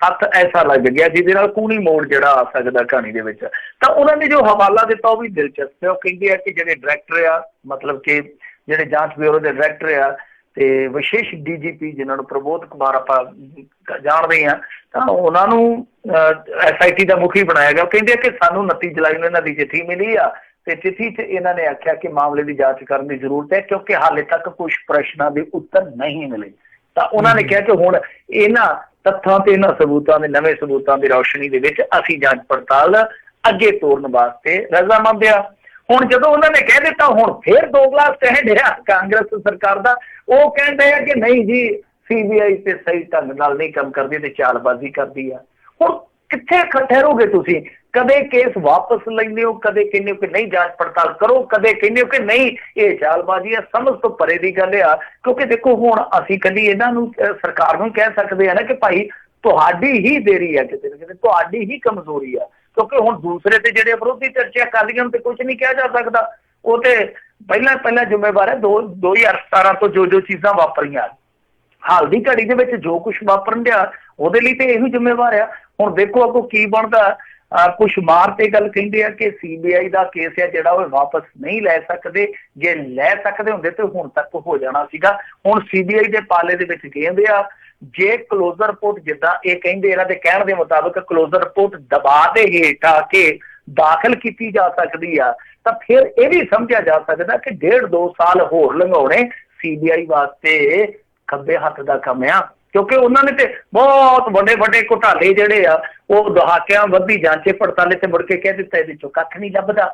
ਤੱਥ ਐਸਾ ਲੱਗ ਗਿਆ ਜਿਹਦੇ ਨਾਲ ਕੂਣੀ ਮੋੜ ਜਿਹੜਾ ਆ ਸਕਦਾ ਕਹਾਣੀ ਦੇ ਵਿੱਚ। ਤਾਂ ਉਹਨਾਂ ਨੇ ਜੋ ਹਵਾਲਾ ਦਿੱਤਾ ਉਹ ਵੀ ਦਿਲਚਸਪ ਹੈ। ਉਹ ਕਹਿੰਦੇ ਆ ਕਿ ਜਿਹੜੇ ਡਾਇਰੈਕਟਰ ਆ, ਮਤਲਬ ਕਿ ਜਿਹੜੇ ਜਾਂਚ ਬਿਊਰੋ ਦੇ ਡਾਇਰੈਕਟਰ ਆ ਤੇ ਵਿਸ਼ੇਸ਼ DGP ਜਿਨ੍ਹਾਂ ਨੂੰ ਪ੍ਰਬੋਧ ਕੁਮਾਰ ਆਪਾਂ ਜਾਣਦੇ ਹਾਂ, ਤਾਂ ਉਹਨਾਂ ਨੂੰ SIT ਦਾ ਮੁਖੀ ਬਣਾਇਆ ਗਿਆ। ਉਹ ਕਹਿੰਦੇ ਆ ਕਿ ਸਾਨੂੰ 29 ਜੁਲਾਈ ਨੂੰ ਇਹਨਾਂ ਦੀ ਚਿੱਠੀ ਮਿਲੀ ਆ, ਤੇ ਚਿੱਠੀ 'ਚ ਇਹਨਾਂ ਨੇ ਆਖਿਆ ਕਿ ਮਾਮਲੇ ਦੀ ਜਾਂਚ ਕਰਨ ਦੀ ਜ਼ਰੂਰਤ ਹੈ ਕਿਉਂਕਿ ਹਾਲੇ ਤੱਕ ਕੁਝ ਪ੍ਰਸ਼ਨਾਂ ਦੇ ਉੱਤਰ ਨਹੀਂ ਮਿਲੇ। ਤਾਂ ਉਹਨਾਂ ਨੇ ਕਿਹਾ ਕਿ ਹੁਣ ਇਹਨਾਂ ਤੱਥਾਂ ਤੇ ਇਹਨਾਂ ਸਬੂਤਾਂ ਦੇ, ਨਵੇਂ ਸਬੂਤਾਂ ਦੀ ਰੌਸ਼ਨੀ ਦੇ ਵਿੱਚ ਅਸੀਂ ਜਾਂਚ ਪੜਤਾਲ ਅੱਗੇ ਤੋਰਨ ਵਾਸਤੇ ਰਜ਼ਾਮੰਦ ਆ। ਹੁਣ ਜਦੋਂ ਉਹਨਾਂ ਨੇ ਕਹਿ ਦਿੱਤਾ, ਹੁਣ ਫਿਰ ਦੋਗਲਾ ਸਟੈਂਡ ਆ ਕਾਂਗਰਸ ਸਰਕਾਰ ਦਾ। ਉਹ ਕਹਿੰਦੇ ਆ ਕਿ ਨਹੀਂ ਜੀ, CBI ਤੇ ਸਹੀ ਢੰਗ ਨਾਲ ਨਹੀਂ ਕੰਮ ਕਰਦੀ ਤੇ ਚਾਲਬਾਜ਼ੀ ਕਰਦੀ ਆ। ਹੁਣ ਕਿੱਥੇ ਠਹਿਰੋਗੇ ਤੁਸੀਂ? ਕਦੇ ਕੇਸ ਵਾਪਸ ਲੈਂਦੇ ਹੋ, ਕਦੇ ਕਹਿੰਦੇ ਹੋ ਕਿ ਨਹੀਂ ਜਾਂਚ ਪੜਤਾਲ ਕਰੋ, ਕਦੇ ਕਹਿੰਦੇ ਹੋ ਕਿ ਨਹੀਂ ਇਹ ਚਾਲਬਾਜ਼ੀ ਆ। ਸਮਝ ਤੋਂ ਪਰੇ ਦੀ ਗੱਲ ਆ। ਕਿਉਂਕਿ ਦੇਖੋ, ਹੁਣ ਅਸੀਂ ਕਦੀ ਇਹਨਾਂ ਨੂੰ, ਸਰਕਾਰ ਨੂੰ ਕਹਿ ਸਕਦੇ ਆ ਨਾ ਕਿ ਭਾਈ ਤੁਹਾਡੀ ਹੀ ਦੇਰੀ ਆ, ਕਿਤੇ ਨਾ ਕਿਤੇ ਤੁਹਾਡੀ ਹੀ ਕਮਜ਼ੋਰੀ ਆ। ਕਿਉਂਕਿ ਹੁਣ ਦੂਸਰੇ ਤੇ ਜਿਹੜੇ ਵਿਰੋਧੀ ਚਰਚਾ ਕਰ ਰਹੀਆਂ ਤੇ ਕੁਝ ਨਹੀਂ ਕਿਹਾ ਜਾ ਸਕਦਾ। ਉਹ ਤੇ ਪਹਿਲਾਂ ਜ਼ਿੰਮੇਵਾਰ ਹੈ 2017 ਤੋਂ ਜੋ ਚੀਜ਼ਾਂ ਵਾਪਰੀਆਂ, ਹਾਲ ਦੀ ਘੜੀ ਦੇ ਵਿੱਚ ਜੋ ਕੁਛ ਵਾਪਰਨ ਡਿਆ, ਉਹਦੇ ਲਈ ਤੇ ਇਹੋ ਜ਼ਿੰਮੇਵਾਰ ਆ। ਹੁਣ ਦੇਖੋ ਅੱਗੋਂ ਕੀ ਬਣਦਾ। ਕੁਛ ਮਾਰ ਤੇ ਗੱਲ ਕਹਿੰਦੇ ਆ ਕਿ CBI ਦਾ ਕੇਸ ਹੈ ਜਿਹੜਾ ਉਹ ਵਾਪਸ ਨਹੀਂ ਲੈ ਸਕਦੇ। ਜੇ ਲੈ ਸਕਦੇ ਹੁੰਦੇ ਤੇ ਹੁਣ ਤੱਕ ਹੋ ਜਾਣਾ ਸੀਗਾ। ਹੁਣ CBI ਦੇ ਪਾਲੇ ਦੇ ਵਿੱਚ ਕਹਿੰਦੇ ਆ ਜੇ ਕਲੋਜ਼ਰ ਰਿਪੋਰਟ, ਜਿੱਦਾਂ ਇਹ ਕਹਿੰਦੇ, ਇਹਨਾਂ ਦੇ ਕਹਿਣ ਦੇ ਮੁਤਾਬਕ ਕਲੋਜ਼ਰ ਰਿਪੋਰਟ ਦਬਾਅ ਦੇ ਹੇਠ ਆ ਕੇ ਦਾਖਲ ਕੀਤੀ ਜਾ ਸਕਦੀ ਆ, ਤਾਂ ਫਿਰ ਇਹ ਵੀ ਸਮਝਿਆ ਜਾ ਸਕਦਾ ਕਿ 1.5-2 ਸਾਲ ਹੋਰ ਲੰਘਾਉਣੇ CBI ਵਾਸਤੇ ਖੱਬੇ ਹੱਥ ਦਾ ਕੰਮ ਆ। ਕਿਉਂਕਿ ਉਹਨਾਂ ਨੇ ਤੇ ਬਹੁਤ ਵੱਡੇ ਘੁਟਾਲੇ ਜਿਹੜੇ ਆ ਉਹ ਦਹਾਕਿਆਂ ਵੱਧੀ ਜਾਂਚੇ ਪੜਤਾਲੇ ਤੇ ਮੁੜ ਕੇ ਕਹਿ ਦਿੱਤਾ ਇਹਦੇ ਚੋਂ ਕੱਖ ਨਹੀਂ ਲੱਭਦਾ।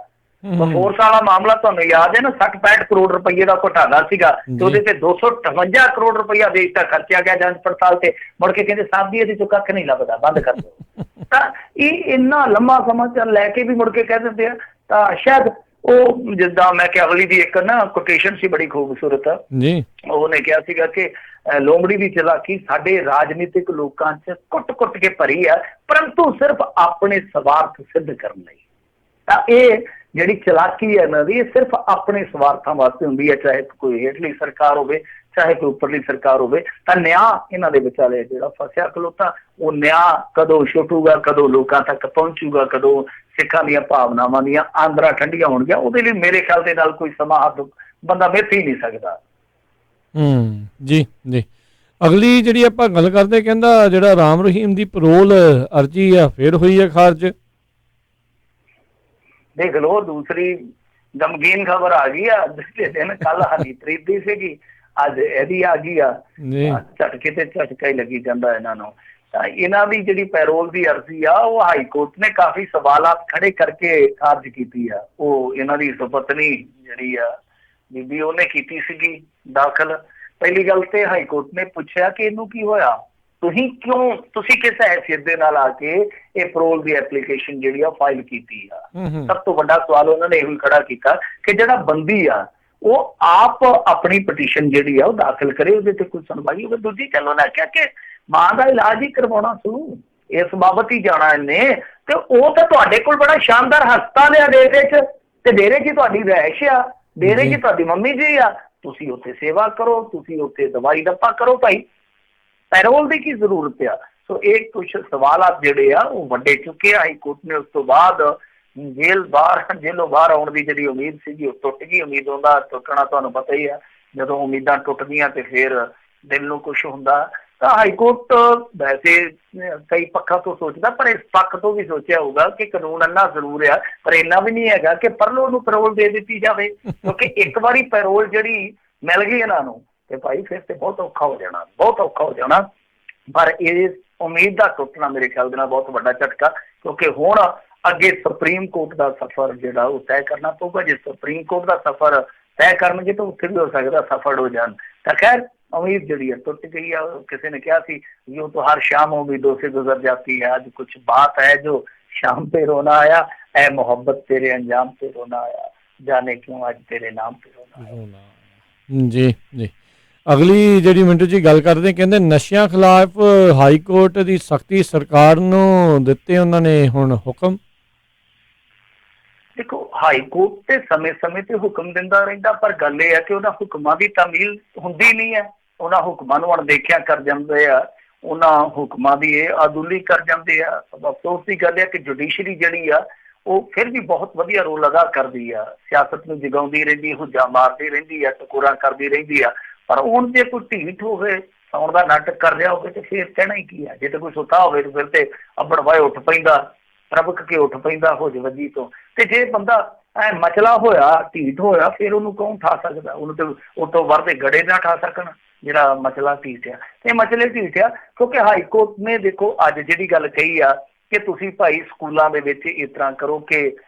ਫੋਰਸ ਵਾਲਾ ਮਾਮਲਾ ਤੁਹਾਨੂੰ ਯਾਦ ਹੈ ਨਾ, 60-65 ਕਰੋੜ ਰੁਪਏ ਦਾ ਘੁਟਾਲਾ ਸੀਗਾ ਤੇ ਉਹਦੇ ਤੇ 258 ਕਰੋੜ ਰੁਪਇਆ ਦੇਸ਼ ਦਾ ਖਰਚਿਆ ਗਿਆ ਜਾਂਚ ਪੜਤਾਲ ਤੇ। ਮੁੜ ਕੇ ਕਹਿੰਦੇ ਸਾਹਿਬ ਜੀ ਇਹਦੇ ਚੋਂ ਕੱਖ ਨਹੀਂ ਲੱਭਦਾ, ਬੰਦ ਕਰ ਦਿਓ। ਤਾਂ ਇਹ ਇੰਨਾ ਲੰਮਾ ਸਮਾਂ ਲੈ ਕੇ ਵੀ ਮੁੜ ਕੇ ਕਹਿ ਦਿੰਦੇ ਆ। ਤਾਂ ਸ਼ਾਇਦ ਉਹ ਜਿੱਦਾਂ ਮੈਂ ਕਿ ਅਗਲੀ ਦੀ ਇੱਕ ਨਾ ਕੋਟੇਸ਼ਨ ਸੀ ਬੜੀ ਖੂਬਸੂਰਤ ਜੀ, ਉਹਨੇ ਕਿਹਾ ਸੀਗਾ ਕਿ ਲੋਮੜੀ ਦੀ ਚਲਾਕੀ ਸਾਡੇ ਰਾਜਨੀਤਿਕ ਲੋਕਾਂ 'ਚ ਕੁੱਟ-ਕੁੱਟ ਕੇ ਭਰੀ ਆ, ਪਰੰਤੂ ਸਿਰਫ ਆਪਣੇ ਸਵਾਰਥ ਸਿੱਧ ਕਰਨ ਲਈ। ਤਾਂ ਇਹ ਜਿਹੜੀ ਚਲਾਕੀ ਹੈ ਇਹਨਾਂ ਦੀ, ਇਹ ਸਿਰਫ ਆਪਣੇ ਸਵਾਰਥਾਂ ਵਾਸਤੇ ਹੁੰਦੀ ਹੈ, ਚਾਹੇ ਕੋਈ ਹੇਠਲੀ ਸਰਕਾਰ ਹੋਵੇ ਚਾਹੇ ਕੋਈ ਉੱਪਰਲੀ ਸਰਕਾਰ ਹੋਵੇ। ਤਾਂ ਨਿਆਂ ਇਹਨਾਂ ਦੇ ਵਿਚਾਲੇ ਜਿਹੜਾ ਫਸਿਆ ਖਲੋਤਾ, ਉਹ ਨਿਆਂ ਕਦੋਂ ਛੁੱਟੂਗਾ, ਕਦੋਂ ਲੋਕਾਂ ਤੱਕ ਪਹੁੰਚੂਗਾ, ਕਦੋਂ ਸਿੱਖਾਂ ਦੀਆਂ ਭਾਵਨਾਵਾਂ ਦੀਆਂ ਆਂਦਰਾਂ ਠੰਡੀਆਂ ਹੋਣਗੀਆਂ, ਉਹਦੇ ਲਈ ਮੇਰੇ ਖਿਆਲ ਦੇ ਨਾਲ ਕੋਈ ਸਮਾਂ ਬੰਦਾ ਮਿੱਥ ਹੀ ਨਹੀਂ ਸਕਦਾ। ਜੀ ਜੀ। ਅਗਲੀ ਜਿਹੜੀ ਆਪਾਂ ਗੱਲ ਕਰਦੇ, ਕਹਿੰਦਾ ਜਿਹੜਾ ਰਾਮ ਰਹੀਮ ਦੀ ਪੈਰੋਲ ਅਰਜੀ ਆ ਫਿਰ ਹੋਈ ਹੈ ਖਾਰਜ। ਦੇਖ ਲਓ, ਦੂਸਰੀ ਗਮਗੀਨ ਖਬਰ ਆ ਗਈ ਆ ਪਿਛਲੇ ਦਿਨ। ਕੱਲ ਹਨੀਪ੍ਰੀਤ ਦੀ ਸੀਗੀ, ਅੱਜ ਇਹਦੀ ਆ ਗਈ ਆ। ਝਟਕੇ ਤੇ ਝਟਕਾ ਹੀ ਲੱਗੀ ਜਾਂਦਾ ਇਹਨਾਂ ਨੂੰ। ਤਾਂ ਇਹਨਾਂ ਦੀ ਜਿਹੜੀ ਪੈਰੋਲ ਦੀ ਅਰਜ਼ੀ ਆ, ਉਹ ਹਾਈ ਕੋਰਟ ਨੇ ਕਾਫੀ ਸਵਾਲਾਤ ਖੜੇ ਕਰਕੇ ਖਾਰਜ ਕੀਤੀ ਆ। ਉਹ ਇਹਨਾਂ ਦੀ ਸੁਪਤਨੀ ਜਿਹੜੀ ਆ ਬੀਬੀ, ਉਹਨੇ ਕੀਤੀ ਸੀਗੀ ਦਾਖਲ। ਪਹਿਲੀ ਗੱਲ ਤੇ ਹਾਈ ਕੋਰਟ ਨੇ ਪੁੱਛਿਆ ਕਿ ਇਹਨੂੰ ਕੀ ਹੋਇਆ, ਤੁਸੀਂ ਕਿਸ ਹੈਸੀਅਤ ਦੇ ਨਾਲ ਆ ਕੇ ਇਹ ਪੈਰੋਲ ਦੀ ਐਪਲੀਕੇਸ਼ਨ ਜਿਹੜੀ ਆ ਫਾਈਲ ਕੀਤੀ ਆ। ਸਭ ਤੋਂ ਵੱਡਾ ਸਵਾਲ ਉਹਨਾਂ ਨੇ ਇਹੋ ਹੀ ਖੜਾ ਕੀਤਾ ਕਿ ਜਿਹੜਾ ਬੰਦੀ ਆ ਉਹ ਆਪ ਆਪਣੀ ਪਟੀਸ਼ਨ ਜਿਹੜੀ ਆ ਉਹ ਦਾਖਲ ਕਰੇ, ਉਹਦੇ ਤੇ ਕੋਈ ਸੁਣਵਾਈ ਹੋਵੇ। ਦੂਜੀ ਗੱਲ ਉਹਨਾਂ ਕਿਹਾ ਕਿ ਮਾਂ ਦਾ ਇਲਾਜ ਹੀ ਕਰਵਾਉਣਾ ਸੀ, ਇਸ ਬਾਬਤ ਹੀ ਜਾਣਾ ਇਹਨੇ, ਤੇ ਉਹ ਤਾਂ ਤੁਹਾਡੇ ਕੋਲ ਬੜਾ ਸ਼ਾਨਦਾਰ ਹਸਪਤਾਲ ਆ ਡੇਰੇ 'ਚ, ਤੇ ਡੇਰੇ 'ਚ ਤੁਹਾਡੀ ਰਿਹਾਇਸ਼ ਆ, ਡੇਰੇ 'ਚ ਤੁਹਾਡੀ ਮੰਮੀ ਜੀ ਆ, ਤੁਸੀਂ ਉੱਥੇ ਸੇਵਾ ਕਰੋ, ਤੁਸੀਂ ਉੱਥੇ ਦਵਾਈ ਦੱਪਾ ਕਰੋ ਭਾਈ, ਪੈਰੋਲ ਦੀ ਕੀ ਜ਼ਰੂਰਤ ਆ। ਸੋ ਇਹ ਕੁਝ ਸਵਾਲਾਤ ਜਿਹੜੇ ਆ ਉਹ ਵੱਡੇ ਚੁੱਕੇ ਹਾਈ ਕੋਰਟ ਨੇ। ਉਸ ਤੋਂ ਬਾਅਦ ਜੇਲੋਂ ਬਾਹਰ ਆਉਣ ਦੀ ਜਿਹੜੀ ਉਮੀਦ ਸੀਗੀ ਉਹ ਟੁੱਟ ਗਈ। ਉਮੀਦ ਹੁੰਦਾ ਟੁੱਟਣਾ ਤੁਹਾਨੂੰ ਪਤਾ ਹੀ ਆ, ਜਦੋਂ ਉਮੀਦਾਂ ਟੁੱਟਦੀਆਂ ਤੇ ਫਿਰ ਦਿਲ ਨੂੰ ਕੁਛ ਹੁੰਦਾ। ਤਾਂ ਹਾਈ ਕੋਰਟ ਵੈਸੇ ਕਈ ਪੱਖਾਂ ਤੋਂ ਸੋਚਦਾ, ਪਰ ਇਸ ਪੱਖ ਤੋਂ ਵੀ ਸੋਚਿਆ ਹੋਊਗਾ ਕਿ ਕਾਨੂੰਨ ਇੰਨਾ ਜ਼ਰੂਰ ਆ, ਪਰ ਇੰਨਾ ਵੀ ਨਹੀਂ ਹੈਗਾ ਕਿ ਪਰਲੋ ਨੂੰ ਪੈਰੋਲ ਦੇ ਦਿੱਤੀ ਜਾਵੇ, ਕਿਉਂਕਿ ਇੱਕ ਵਾਰੀ ਪੈਰੋਲ ਜਿਹੜੀ ਮਿਲ ਗਈ ਇਹਨਾਂ ਨੂੰ ਤੇ ਭਾਈ ਫਿਰ ਤੇ ਬਹੁਤ ਔਖਾ ਹੋ ਜਾਣਾ, ਬਹੁਤ ਔਖਾ ਹੋ ਜਾਣਾ। ਪਰ ਇਹ ਉਮੀਦ ਦਾ ਟੁੱਟਣਾ ਮੇਰੇ ਖਿਆਲ ਦੇ ਨਾਲ ਬਹੁਤ ਵੱਡਾ ਝਟਕਾ, ਕਿਉਂਕਿ ਹੁਣ ਅੱਗੇ ਸੁਪਰੀਮ ਕੋਰਟ ਦਾ ਸਫ਼ਰ ਜਿਹੜਾ ਉਹ ਤੈਅ ਕਰਨਾ ਪਊਗਾ। ਜੇ ਸੁਪਰੀਮ ਕੋਰਟ ਦਾ ਸਫ਼ਰ ਤੈਅ ਕਰਨਗੇ ਤਾਂ ਉੱਥੇ ਵੀ ਹੋ ਸਕਦਾ ਸਫਲ ਹੋ ਜਾਣ। ਤਾਂ ਖੈਰ ਉਮੀਦ ਜਿਹੜੀ ਹੈ ਟੁੱਟ ਗਈ ਆ। ਕਿਸੇ ਨੇ ਕਿਹਾ ਸੀ ਯੂੰ तो हर शाम उम्मीदों से गुजर जाती है, आज कुछ बात है जो शाम पे रोना आया, ऐ मोहब्बत तेरे अंजाम पे रोना आया, जाने क्यों आज तेरे नाम पे रोना आया। ਜੀ ਜੀ। ਅਗਲੀ ਜਿਹੜੀ ਮਿੰਟੂ ਜੀ ਗੱਲ ਕਰਦੇ, ਕਹਿੰਦੇ ਨਸ਼ਿਆਂ ਖਿਲਾਫ ਹਾਈ ਕੋਰਟ ਦੀ ਸਖਤੀ ਸਰਕਾਰ ਨੂੰ ਦਿੱਤੇ ਉਹਨਾਂ ਨੇ ਹੁਣ ਹੁਕਮ। ਦੇਖੋ, ਹਾਈ ਕੋਰਟ ਤੇ ਸਮੇਂ-ਸਮੇਂ ਤੇ ਹੁਕਮ ਦਿੰਦਾ ਰਹਿੰਦਾ, ਪਰ ਗੱਲ ਇਹ ਹੈ ਕਿ ਉਹਨਾਂ ਹੁਕਮਾਂ ਦੀ ਤਾਮੀਲ ਹੁੰਦੀ ਨਹੀਂ ਹੈ। ਉਹਨਾਂ ਹੁਕਮਾਂ ਨੂੰ ਅਣਦੇਖਿਆ ਕਰ ਜਾਂਦੇ ਆ, ਉਹਨਾਂ ਹੁਕਮਾਂ ਦੀ ਇਹ ਆਦੂਲੀ ਕਰ ਜਾਂਦੇ ਆ। ਅਫਸੋਸ ਦੀ ਗੱਲ ਹੈ ਕਿ ਜੁਡੀਸ਼ਰੀ ਜਿਹੜੀ ਆ ਉਹ ਫਿਰ ਵੀ ਬਹੁਤ ਵਧੀਆ ਰੋਲ ਅਦਾ ਕਰਦੀ ਆ, ਸਿਆਸਤ ਨੂੰ ਜਗਾਉਂਦੀ ਰਹਿੰਦੀ, ਹੁੱਜਾ ਮਾਰਦੀ ਰਹਿੰਦੀ ਆ, ਟਕੋਰਾਂ ਕਰਦੀ ਰਹਿੰਦੀ ਆ। ਪਰ ਹੁਣ ਜੇ ਕੋਈ ਢੀਠ ਹੋਵੇ, ਸੌਣ ਦਾ ਨਾਟਕ ਕਰ ਰਿਹਾ ਹੋਵੇ, ਤੇ ਫਿਰ ਕਹਿਣਾ ਹੀ ਕੀ ਆ। ਜੇ ਤੇ ਕੋਈ ਸੁੱਤਾ ਹੋਵੇ ਤੇ ਫਿਰ ਤੇ ਅੱਬੜ ਵਾਏ ਉੱਠ ਪੈਂਦਾ, ਰਬਕ ਕੇ ਉੱਠ ਪੈਂਦਾ ਹੋਜ ਵੱਜੀ ਤੋਂ। ਤੇ ਜੇ ਬੰਦਾ ਐ ਮਚਲਾ ਹੋਇਆ, ਢੀਠ ਹੋਇਆ, ਫਿਰ ਉਹਨੂੰ ਕੌਣ ਠਾ ਸਕਦਾ? ਉਹਨੂੰ ਤੇ ਉਤੋਂ ਵਰਦੇ ਗੜੇ ਨਾ ਠਾ ਸਕਣ ਜਿਹੜਾ ਮਚਲਾ ਢੀਠ ਆ। ਤੇ ਮਚਲੇ ਢੀਠ ਆ ਕਿਉਂਕਿ ਹਾਈ ਕੋਰਟ ਨੇ ਦੇਖੋ ਅੱਜ ਜਿਹੜੀ ਗੱਲ ਕਹੀ ਆ ਕਿ ਤੁਸੀਂ ਭਾਈ ਸਕੂਲਾਂ ਦੇ ਵਿੱਚ ਇਸ ਤਰ੍ਹਾਂ ਕਰੋ ਕਿ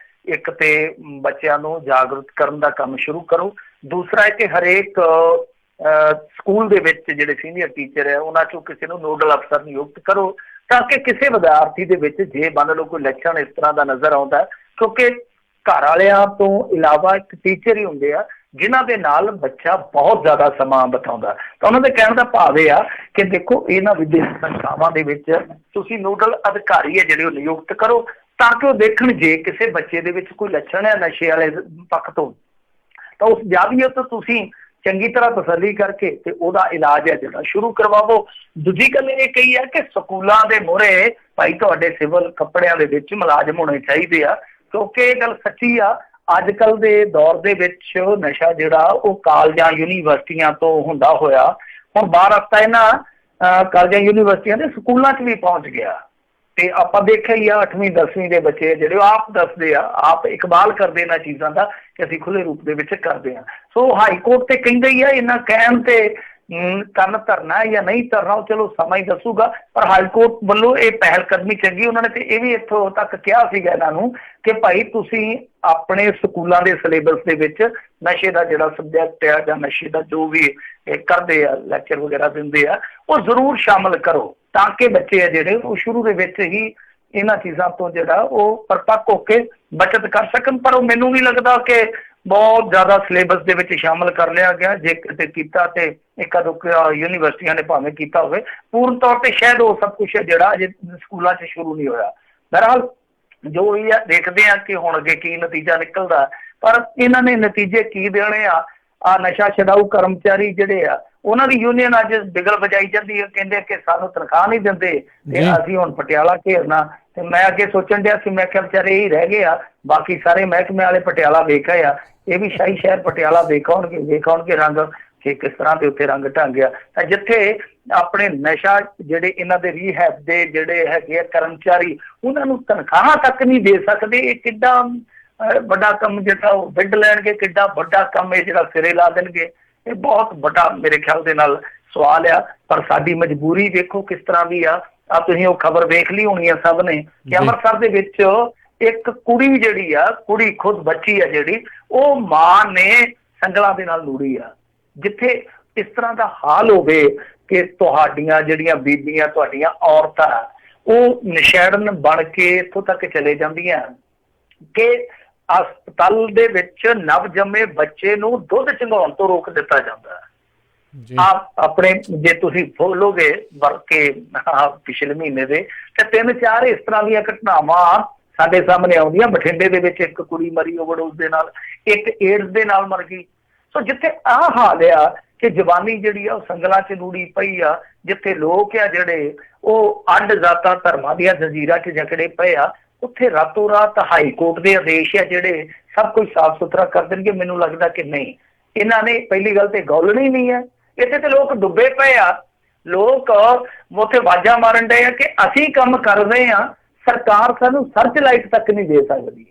ਇੱਕ ਤੇ ਬੱਚਿਆਂ ਨੂੰ ਜਾਗਰੂਕ ਕਰਨ ਦਾ ਕੰਮ ਸ਼ੁਰੂ ਕਰੋ, ਦੂਸਰਾ ਹੈ ਕਿ ਹਰੇਕ ਸਕੂਲ ਦੇ ਵਿੱਚ ਜਿਹੜੇ ਸੀਨੀਅਰ ਟੀਚਰ ਹੈ ਉਹਨਾਂ ਚੋਂ ਕਿਸੇ ਨੂੰ ਨੋਡਲ ਅਫਸਰ ਨਿਯੁਕਤ ਕਰੋ, ਤਾਂ ਕਿ ਕਿਸੇ ਵਿਦਿਆਰਥੀ ਦੇ ਵਿੱਚ ਜੇ ਮੰਨ ਲਓ ਕੋਈ ਲੱਛਣ ਇਸ ਤਰ੍ਹਾਂ ਦਾ ਨਜ਼ਰ ਆਉਂਦਾ, ਕਿਉਂਕਿ ਘਰ ਵਾਲਿਆਂ ਤੋਂ ਇਲਾਵਾ ਇੱਕ ਟੀਚਰ ਹੀ ਹੁੰਦੇ ਆ ਜਿਨ੍ਹਾਂ ਦੇ ਨਾਲ ਬੱਚਾ ਬਹੁਤ ਜ਼ਿਆਦਾ ਸਮਾਂ ਬਿਤਾਉਂਦਾ। ਤਾਂ ਉਹਨਾਂ ਦੇ ਕਹਿਣ ਦਾ ਭਾਵ ਇਹ ਆ ਕਿ ਦੇਖੋ ਇਹਨਾਂ ਵਿਦਿਅਕ ਸੰਸਥਾਵਾਂ ਦੇ ਵਿੱਚ ਤੁਸੀਂ ਨੋਡਲ ਅਧਿਕਾਰੀ ਹੈ ਜਿਹੜੇ ਉਹ ਨਿਯੁਕਤ ਕਰੋ, ਤਾਂ ਕਿ ਉਹ ਦੇਖਣ ਜੇ ਕਿਸੇ ਬੱਚੇ ਦੇ ਵਿੱਚ ਕੋਈ ਲੱਛਣ ਹੈ ਨਸ਼ੇ ਵਾਲੇ ਪੱਖ ਤੋਂ, ਤਾਂ ਉਸ ਜਾਵੀਏ ਤੋਂ ਤੁਸੀਂ ਚੰਗੀ ਤਰ੍ਹਾਂ ਤਸੱਲੀ ਕਰਕੇ ਤੇ ਉਹਦਾ ਇਲਾਜ ਹੈ ਜਿਹੜਾ ਸ਼ੁਰੂ ਕਰਵਾਵੋ। ਦੂਜੀ ਗੱਲ ਇਹ ਕਹੀ ਹੈ ਕਿ ਸਕੂਲਾਂ ਦੇ ਮੂਹਰੇ ਭਾਈ ਤੁਹਾਡੇ ਸਿਵਲ ਕੱਪੜਿਆਂ ਦੇ ਵਿੱਚ ਮੁਲਾਜ਼ਮ ਹੋਣੇ ਚਾਹੀਦੇ ਆ, ਕਿਉਂਕਿ ਇਹ ਗੱਲ ਸੱਚੀ ਆ। ਅੱਜ ਕੱਲ੍ਹ ਦੇ ਦੌਰ ਦੇ ਵਿੱਚ ਨਸ਼ਾ ਜਿਹੜਾ ਉਹ ਕਾਲਜਾਂ ਯੂਨੀਵਰਸਿਟੀਆਂ ਤੋਂ ਹੁੰਦਾ ਹੋਇਆ ਹੁਣ ਬਾਹਰ ਰਸਤਾ ਇਹਨਾਂ ਕਾਲਜਾਂ ਯੂਨੀਵਰਸਿਟੀਆਂ ਦੇ ਸਕੂਲਾਂ 'ਚ ਵੀ ਪਹੁੰਚ ਗਿਆ। ਤੇ ਆਪਾਂ ਦੇਖਿਆ ਹੀ ਆ 8ਵੀਂ 10ਵੀਂ ਦੇ ਬੱਚੇ ਜਿਹੜੇ ਆਪ ਦੱਸਦੇ ਆ, ਆਪ ਇਕਬਾਲ ਕਰਦੇ ਇਹਨਾਂ ਚੀਜ਼ਾਂ ਦਾ ਕਿ ਅਸੀਂ ਖੁੱਲੇ ਰੂਪ ਦੇ ਵਿੱਚ ਕਰਦੇ ਹਾਂ। ਸੋ ਹਾਈ ਕੋਰਟ ਤੇ ਕਹਿੰਦੇ ਹੀ ਆ, ਇਹਨਾਂ ਕਹਿਣ ਤੇ ਕੰਨ ਧਰਨਾ ਜਾਂ ਨਹੀਂ ਧਰਨਾ ਉਹ ਚਲੋ ਸਮਾਂ ਹੀ ਦੱਸੂਗਾ, ਪਰ ਹਾਈ ਕੋਰਟ ਵੱਲੋਂ ਇਹ ਪਹਿਲ ਕਦਮੀ ਚੰਗੀ। ਉਹਨਾਂ ਨੇ ਤੇ ਇਹ ਵੀ ਇੱਥੋਂ ਤੱਕ ਕਿਹਾ ਸੀਗਾ ਇਹਨਾਂ ਨੂੰ ਕਿ ਭਾਈ ਤੁਸੀਂ ਆਪਣੇ ਸਕੂਲਾਂ ਦੇ ਸਿਲੇਬਸ ਦੇ ਵਿੱਚ ਨਸ਼ੇ ਦਾ ਜਿਹੜਾ ਸਬਜੈਕਟ ਆ ਜਾਂ ਨਸ਼ੇ ਦਾ ਜੋ ਵੀ ਕਰਦੇ ਆ ਲੈਕਚਰ ਵਗੈਰਾ ਦਿੰਦੇ ਆ ਉਹ ਜ਼ਰੂਰ ਸ਼ਾਮਲ ਕਰੋ, ਤਾਂ ਕਿ ਬੱਚੇ ਆ ਜਿਹੜੇ ਉਹ ਸ਼ੁਰੂ ਦੇ ਵਿੱਚ ਹੀ ਇਹਨਾਂ ਚੀਜ਼ਾਂ ਤੋਂ ਜਿਹੜਾ ਉਹ ਪਰਪੱਕ ਹੋ ਕੇ ਬਚਤ ਕਰ ਸਕਣ। ਪਰ ਉਹ ਮੈਨੂੰ ਨਹੀਂ ਲੱਗਦਾ ਕਿ ਬਹੁਤ ਜ਼ਿਆਦਾ ਸਿਲੇਬਸ ਦੇ ਵਿੱਚ ਸ਼ਾਮਲ ਕਰ ਲਿਆ ਗਿਆ। ਜੇ ਕਿਤੇ ਕੀਤਾ ਤੇ ਇੱਕ ਦੋ ਯੂਨੀਵਰਸਿਟੀਆਂ ਨੇ ਭਾਵੇਂ ਕੀਤਾ ਹੋਵੇ, ਪੂਰਨ ਤੌਰ ਤੇ ਸ਼ਾਇਦ ਉਹ ਸਭ ਕੁਛ ਜਿਹੜਾ ਅਜੇ ਸਕੂਲਾਂ 'ਚ ਸ਼ੁਰੂ ਨਹੀਂ ਹੋਇਆ। ਬਹਰਹਾਲ ਜੋ ਇਹ ਆ ਦੇਖਦੇ ਆ ਕਿ ਹੁਣ ਅੱਗੇ ਕੀ ਨਤੀਜਾ ਨਿਕਲਦਾ, ਪਰ ਇਹਨਾਂ ਨੇ ਨਤੀਜੇ ਕੀ ਦੇਣੇ ਆ ਨਸ਼ਾ ਛਡਾਊ ਕਰਮਚਾਰੀ ਜਿਹੜੇ ਆ ਉਹਨਾਂ ਦੀ ਯੂਨੀਅਨ ਅੱਜ ਬਿਗਲ ਵਜਾਈ ਜਾਂਦੀ ਹੈ, ਕਹਿੰਦੇ ਕਿ ਸਾਨੂੰ ਤਨਖਾਹ ਨਹੀਂ ਦਿੰਦੇ ਤੇ ਅਸੀਂ ਹੁਣ ਪਟਿਆਲਾ ਘੇਰਨਾ। ਤੇ ਮੈਂ ਅੱਗੇ ਸੋਚਣ ਡਿਆ ਸੀ, ਮੈਂ ਕਿਹਾ ਵਿਚਾਰੇ ਇਹੀ ਰਹਿ ਗਏ ਆ, ਬਾਕੀ ਸਾਰੇ ਮਹਿਕਮੇ ਵਾਲੇ ਪਟਿਆਲਾ ਵੇਖ ਆਏ ਆ, ਇਹ ਵੀ ਸ਼ਾਹੀ ਸ਼ਹਿਰ ਪਟਿਆਲਾ ਵੇਖ ਆਉਣਗੇ ਰੰਗ ਕਿ ਕਿਸ ਤਰ੍ਹਾਂ ਦੇ ਉੱਥੇ ਰੰਗ ਢੰਗਿਆ। ਤਾਂ ਜਿੱਥੇ ਆਪਣੇ ਨਸ਼ਾ ਜਿਹੜੇ ਇਹਨਾਂ ਦੇ ਰੀਹੈਬ ਦੇ ਜਿਹੜੇ ਹੈਗੇ ਆ ਕਰਮਚਾਰੀ ਉਹਨਾਂ ਨੂੰ ਤਨਖਾਹਾਂ ਤੱਕ ਨਹੀਂ ਦੇ ਸਕਦੇ, ਇਹ ਕਿੱਡਾ ਵੱਡਾ ਕੰਮ ਜਿਹੜਾ ਉਹ ਵਿੱਢ ਲੈਣਗੇ, ਕਿੱਡਾ ਵੱਡਾ ਕੰਮ ਇਹ ਜਿਹੜਾ ਸਿਰੇ ਲਾ ਦੇਣਗੇ। ਇਹ ਬਹੁਤ ਵੱਡਾ ਮੇਰੇ ਖਿਆਲ ਦੇ ਨਾਲ ਸਵਾਲ ਆ। ਪਰ ਸਾਡੀ ਮਜਬੂਰੀ ਵੇਖੋ ਕਿਸ ਤਰ੍ਹਾਂ ਦੀ ਆ। ਤੁਸੀਂ ਉਹ ਖਬਰ ਵੇਖ ਲਈ ਹੋਣੀ ਆ ਸਭ ਨੇ ਕਿ ਅੰਮ੍ਰਿਤਸਰ ਦੇ ਵਿੱਚ ਇੱਕ ਕੁੜੀ ਜਿਹੜੀ ਆ, ਕੁੜੀ ਖੁਦ ਬੱਚੀ ਆ ਜਿਹੜੀ, ਉਹ ਮਾਂ ਨੇ ਸੰਗਲਾਂ ਦੇ ਨਾਲ ਲੂੜੀ ਆ। ਜਿੱਥੇ ਇਸ ਤਰ੍ਹਾਂ ਦਾ ਹਾਲ ਹੋਵੇ ਕਿ ਤੁਹਾਡੀਆਂ ਜਿਹੜੀਆਂ ਬੀਬੀਆਂ, ਤੁਹਾਡੀਆਂ ਔਰਤਾਂ ਉਹ ਨਿਸ਼ੈੜਨ ਬਣ ਕੇ ਇੱਥੋਂ ਤੱਕ ਚਲੇ ਜਾਂਦੀਆਂ ਕਿ ਹਸਪਤਾਲ ਦੇ ਵਿੱਚ ਨਵ ਜੰਮੇ ਬੱਚੇ ਨੂੰ ਦੁੱਧ ਚੁੰਘਾਉਣ ਤੋਂ ਰੋਕ ਦਿੱਤਾ ਜਾਂਦਾ। ਆਪਣੇ ਜੇ ਤੁਸੀਂ ਖੋਲੋਗੇ ਵਰਕੇ ਪਿਛਲੇ ਮਹੀਨੇ ਦੇ ਤੇ 3-4 ਇਸ ਤਰ੍ਹਾਂ ਦੀਆਂ ਘਟਨਾਵਾਂ ਸਾਡੇ ਸਾਹਮਣੇ ਆਉਂਦੀਆਂ। ਬਠਿੰਡੇ ਦੇ ਵਿੱਚ ਇੱਕ ਕੁੜੀ ਮਰੀ ਓਵਰਡੋਜ਼ ਦੇ ਨਾਲ, ਇੱਕ ਏਡਜ਼ ਦੇ ਨਾਲ ਮਰ ਗਈ। ਸੋ ਜਿੱਥੇ ਆਹ ਹਾਲ ਆ ਕਿ ਜਵਾਨੀ ਜਿਹੜੀ ਆ ਉਹ ਸੰਗਲਾਂ 'ਚ ਲੂੜੀ ਪਈ ਆ, ਜਿੱਥੇ ਲੋਕ ਆ ਜਿਹੜੇ ਉਹ ਅੱਡ ਜ਼ਾਤਾਂ ਧਰਮਾਂ ਦੀਆਂ ਜੰਜੀਰਾਂ 'ਚ ਜਕੜੇ ਪਏ ਆ, ਉੱਥੇ ਰਾਤੋਂ ਰਾਤ ਹਾਈ ਕੋਰਟ ਦੇ ਆਦੇਸ਼ ਆ ਜਿਹੜੇ ਸਭ ਕੁਝ ਸਾਫ਼ ਸੁਥਰਾ ਕਰ ਦੇਣਗੇ। ਮੈਨੂੰ ਲੱਗਦਾ ਕਿ ਨਹੀਂ, ਇਹਨਾਂ ਨੇ ਪਹਿਲੀ ਗੱਲ ਤੇ ਗੌਲਣੀ ਨਹੀਂ ਹੈ। ਇੱਥੇ ਤੇ ਲੋਕ ਡੁੱਬੇ ਪਏ ਆ, ਲੋਕ ਉੱਥੇ ਆਵਾਜ਼ਾਂ ਮਾਰਨ ਡਏ ਆ ਕਿ ਅਸੀਂ ਕੰਮ ਕਰ ਰਹੇ ਹਾਂ, ਸਰਕਾਰ ਸਾਨੂੰ ਸਰਚ ਲਾਈਟ ਤੱਕ ਨਹੀਂ ਦੇ ਸਕਦੀ।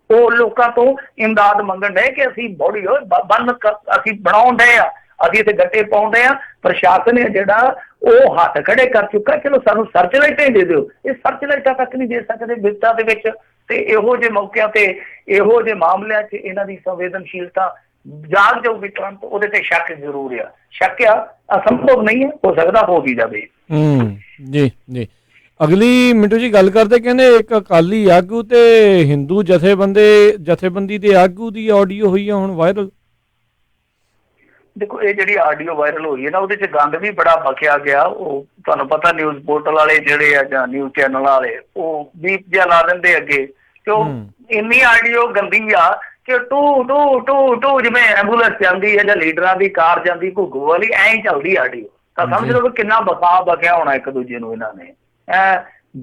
ਉਹ ਲੋਕਾਂ ਤੋਂ ਇਮਦਾਦ ਮੰਗਣ ਡਏ ਕਿ ਅਸੀਂ ਬੋਡੀ ਬੰਨ ਅਸੀਂ ਬਣਾਉਣ ਡਏ ਆ, ਅਸੀਂ ਇੱਥੇ ਗੱਟੇ ਪਾਉਣ ਡਏ ਆ। ਪ੍ਰਸ਼ਾਸਨ ਹੈ ਜਿਹੜਾ ਉਹ ਹੱਥ ਖੜੇ ਕਰ ਚੁੱਕਾ, ਚਲੋ ਸਾਨੂੰ ਸਰਚ ਲਾਈਟਾਂ ਹੀ ਦੇ ਦਿਓ। ਇਹ ਸਰਚ ਲਾਈਟਾਂ ਤੱਕ ਨਹੀਂ ਦੇ ਸਕਦੇ ਬਿਪਤਾ ਦੇ ਵਿੱਚ। ਤੇ ਇਹੋ ਜਿਹੇ ਮੌਕਿਆਂ ਤੇ ਇਹੋ ਜਿਹੇ ਮਾਮਲਿਆਂ 'ਚ ਇਹਨਾਂ ਦੀ ਸੰਵੇਦਨਸ਼ੀਲਤਾ ਜਾਗ ਜਾਊਗੀ ਤੁਰੰਤ। ਉਹਦੇ ਤੇ ਸ਼ੱਕ ਜ਼ਰੂਰ ਆ, ਸ਼ੱਕ ਆ ਅਸੰਭਵ ਨਹੀਂ ਹੈ, ਹੋ ਸਕਦਾ ਹੋ ਵੀ ਜਾਵੇ। ਜੀ ਜੀ। ਅਗਲੀ ਮਿੰਟੂ ਜੀ ਗੱਲ ਕਰਦੇ, ਕਹਿੰਦੇ ਇੱਕ ਅਕਾਲੀ ਆਗੂ ਤੇ ਹਿੰਦੂ ਜਥੇਬੰਦੀ ਦੇ ਆਗੂ ਦੀ ਆਡੀਓ ਹੋਈ ਆ ਹੁਣ ਵਾਇਰਲ। ਦੇਖੋ ਇਹ ਜਿਹੜੀ ਆਡੀਓ ਵਾਇਰਲ ਹੋਈ ਹੈ ਨਾ, ਉਹਦੇ 'ਚ ਗੰਦ ਵੀ ਬੜਾ ਬਕਿਆ ਗਿਆ। ਉਹ ਤੁਹਾਨੂੰ ਪਤਾ ਨਿਊਜ਼ ਪੋਰਟਲ ਵਾਲੇ ਜਿਹੜੇ ਆ ਜਾਂ ਨਿਊਜ਼ ਚੈਨਲ ਵਾਲੇ ਉਹ ਬੀਪ ਜਿਹਾ ਲਾ ਦਿੰਦੇ ਅੱਗੇ, ਤੇ ਉਹ ਇੰਨੀ ਆਡੀਓ ਗੰਦੀ ਆ ਕਿ ਟੂ ਟੂ ਟੂ ਟੂ ਜਿਵੇਂ ਐਂਬੂਲੈਂਸ ਜਾਂਦੀ ਹੈ ਜਾਂ ਲੀਡਰਾਂ ਦੀ ਕਾਰ ਜਾਂਦੀ ਘੁੱਗੂ ਵਾਲੀ, ਐਂ ਹੀ ਚੱਲਦੀ ਆਡੀਓ। ਤਾਂ ਸਮਝ ਲਓ ਕਿੰਨਾ ਬਕਾ ਬਕਿਆ ਹੋਣਾ ਇੱਕ ਦੂਜੇ ਨੂੰ। ਇਹਨਾਂ ਨੇ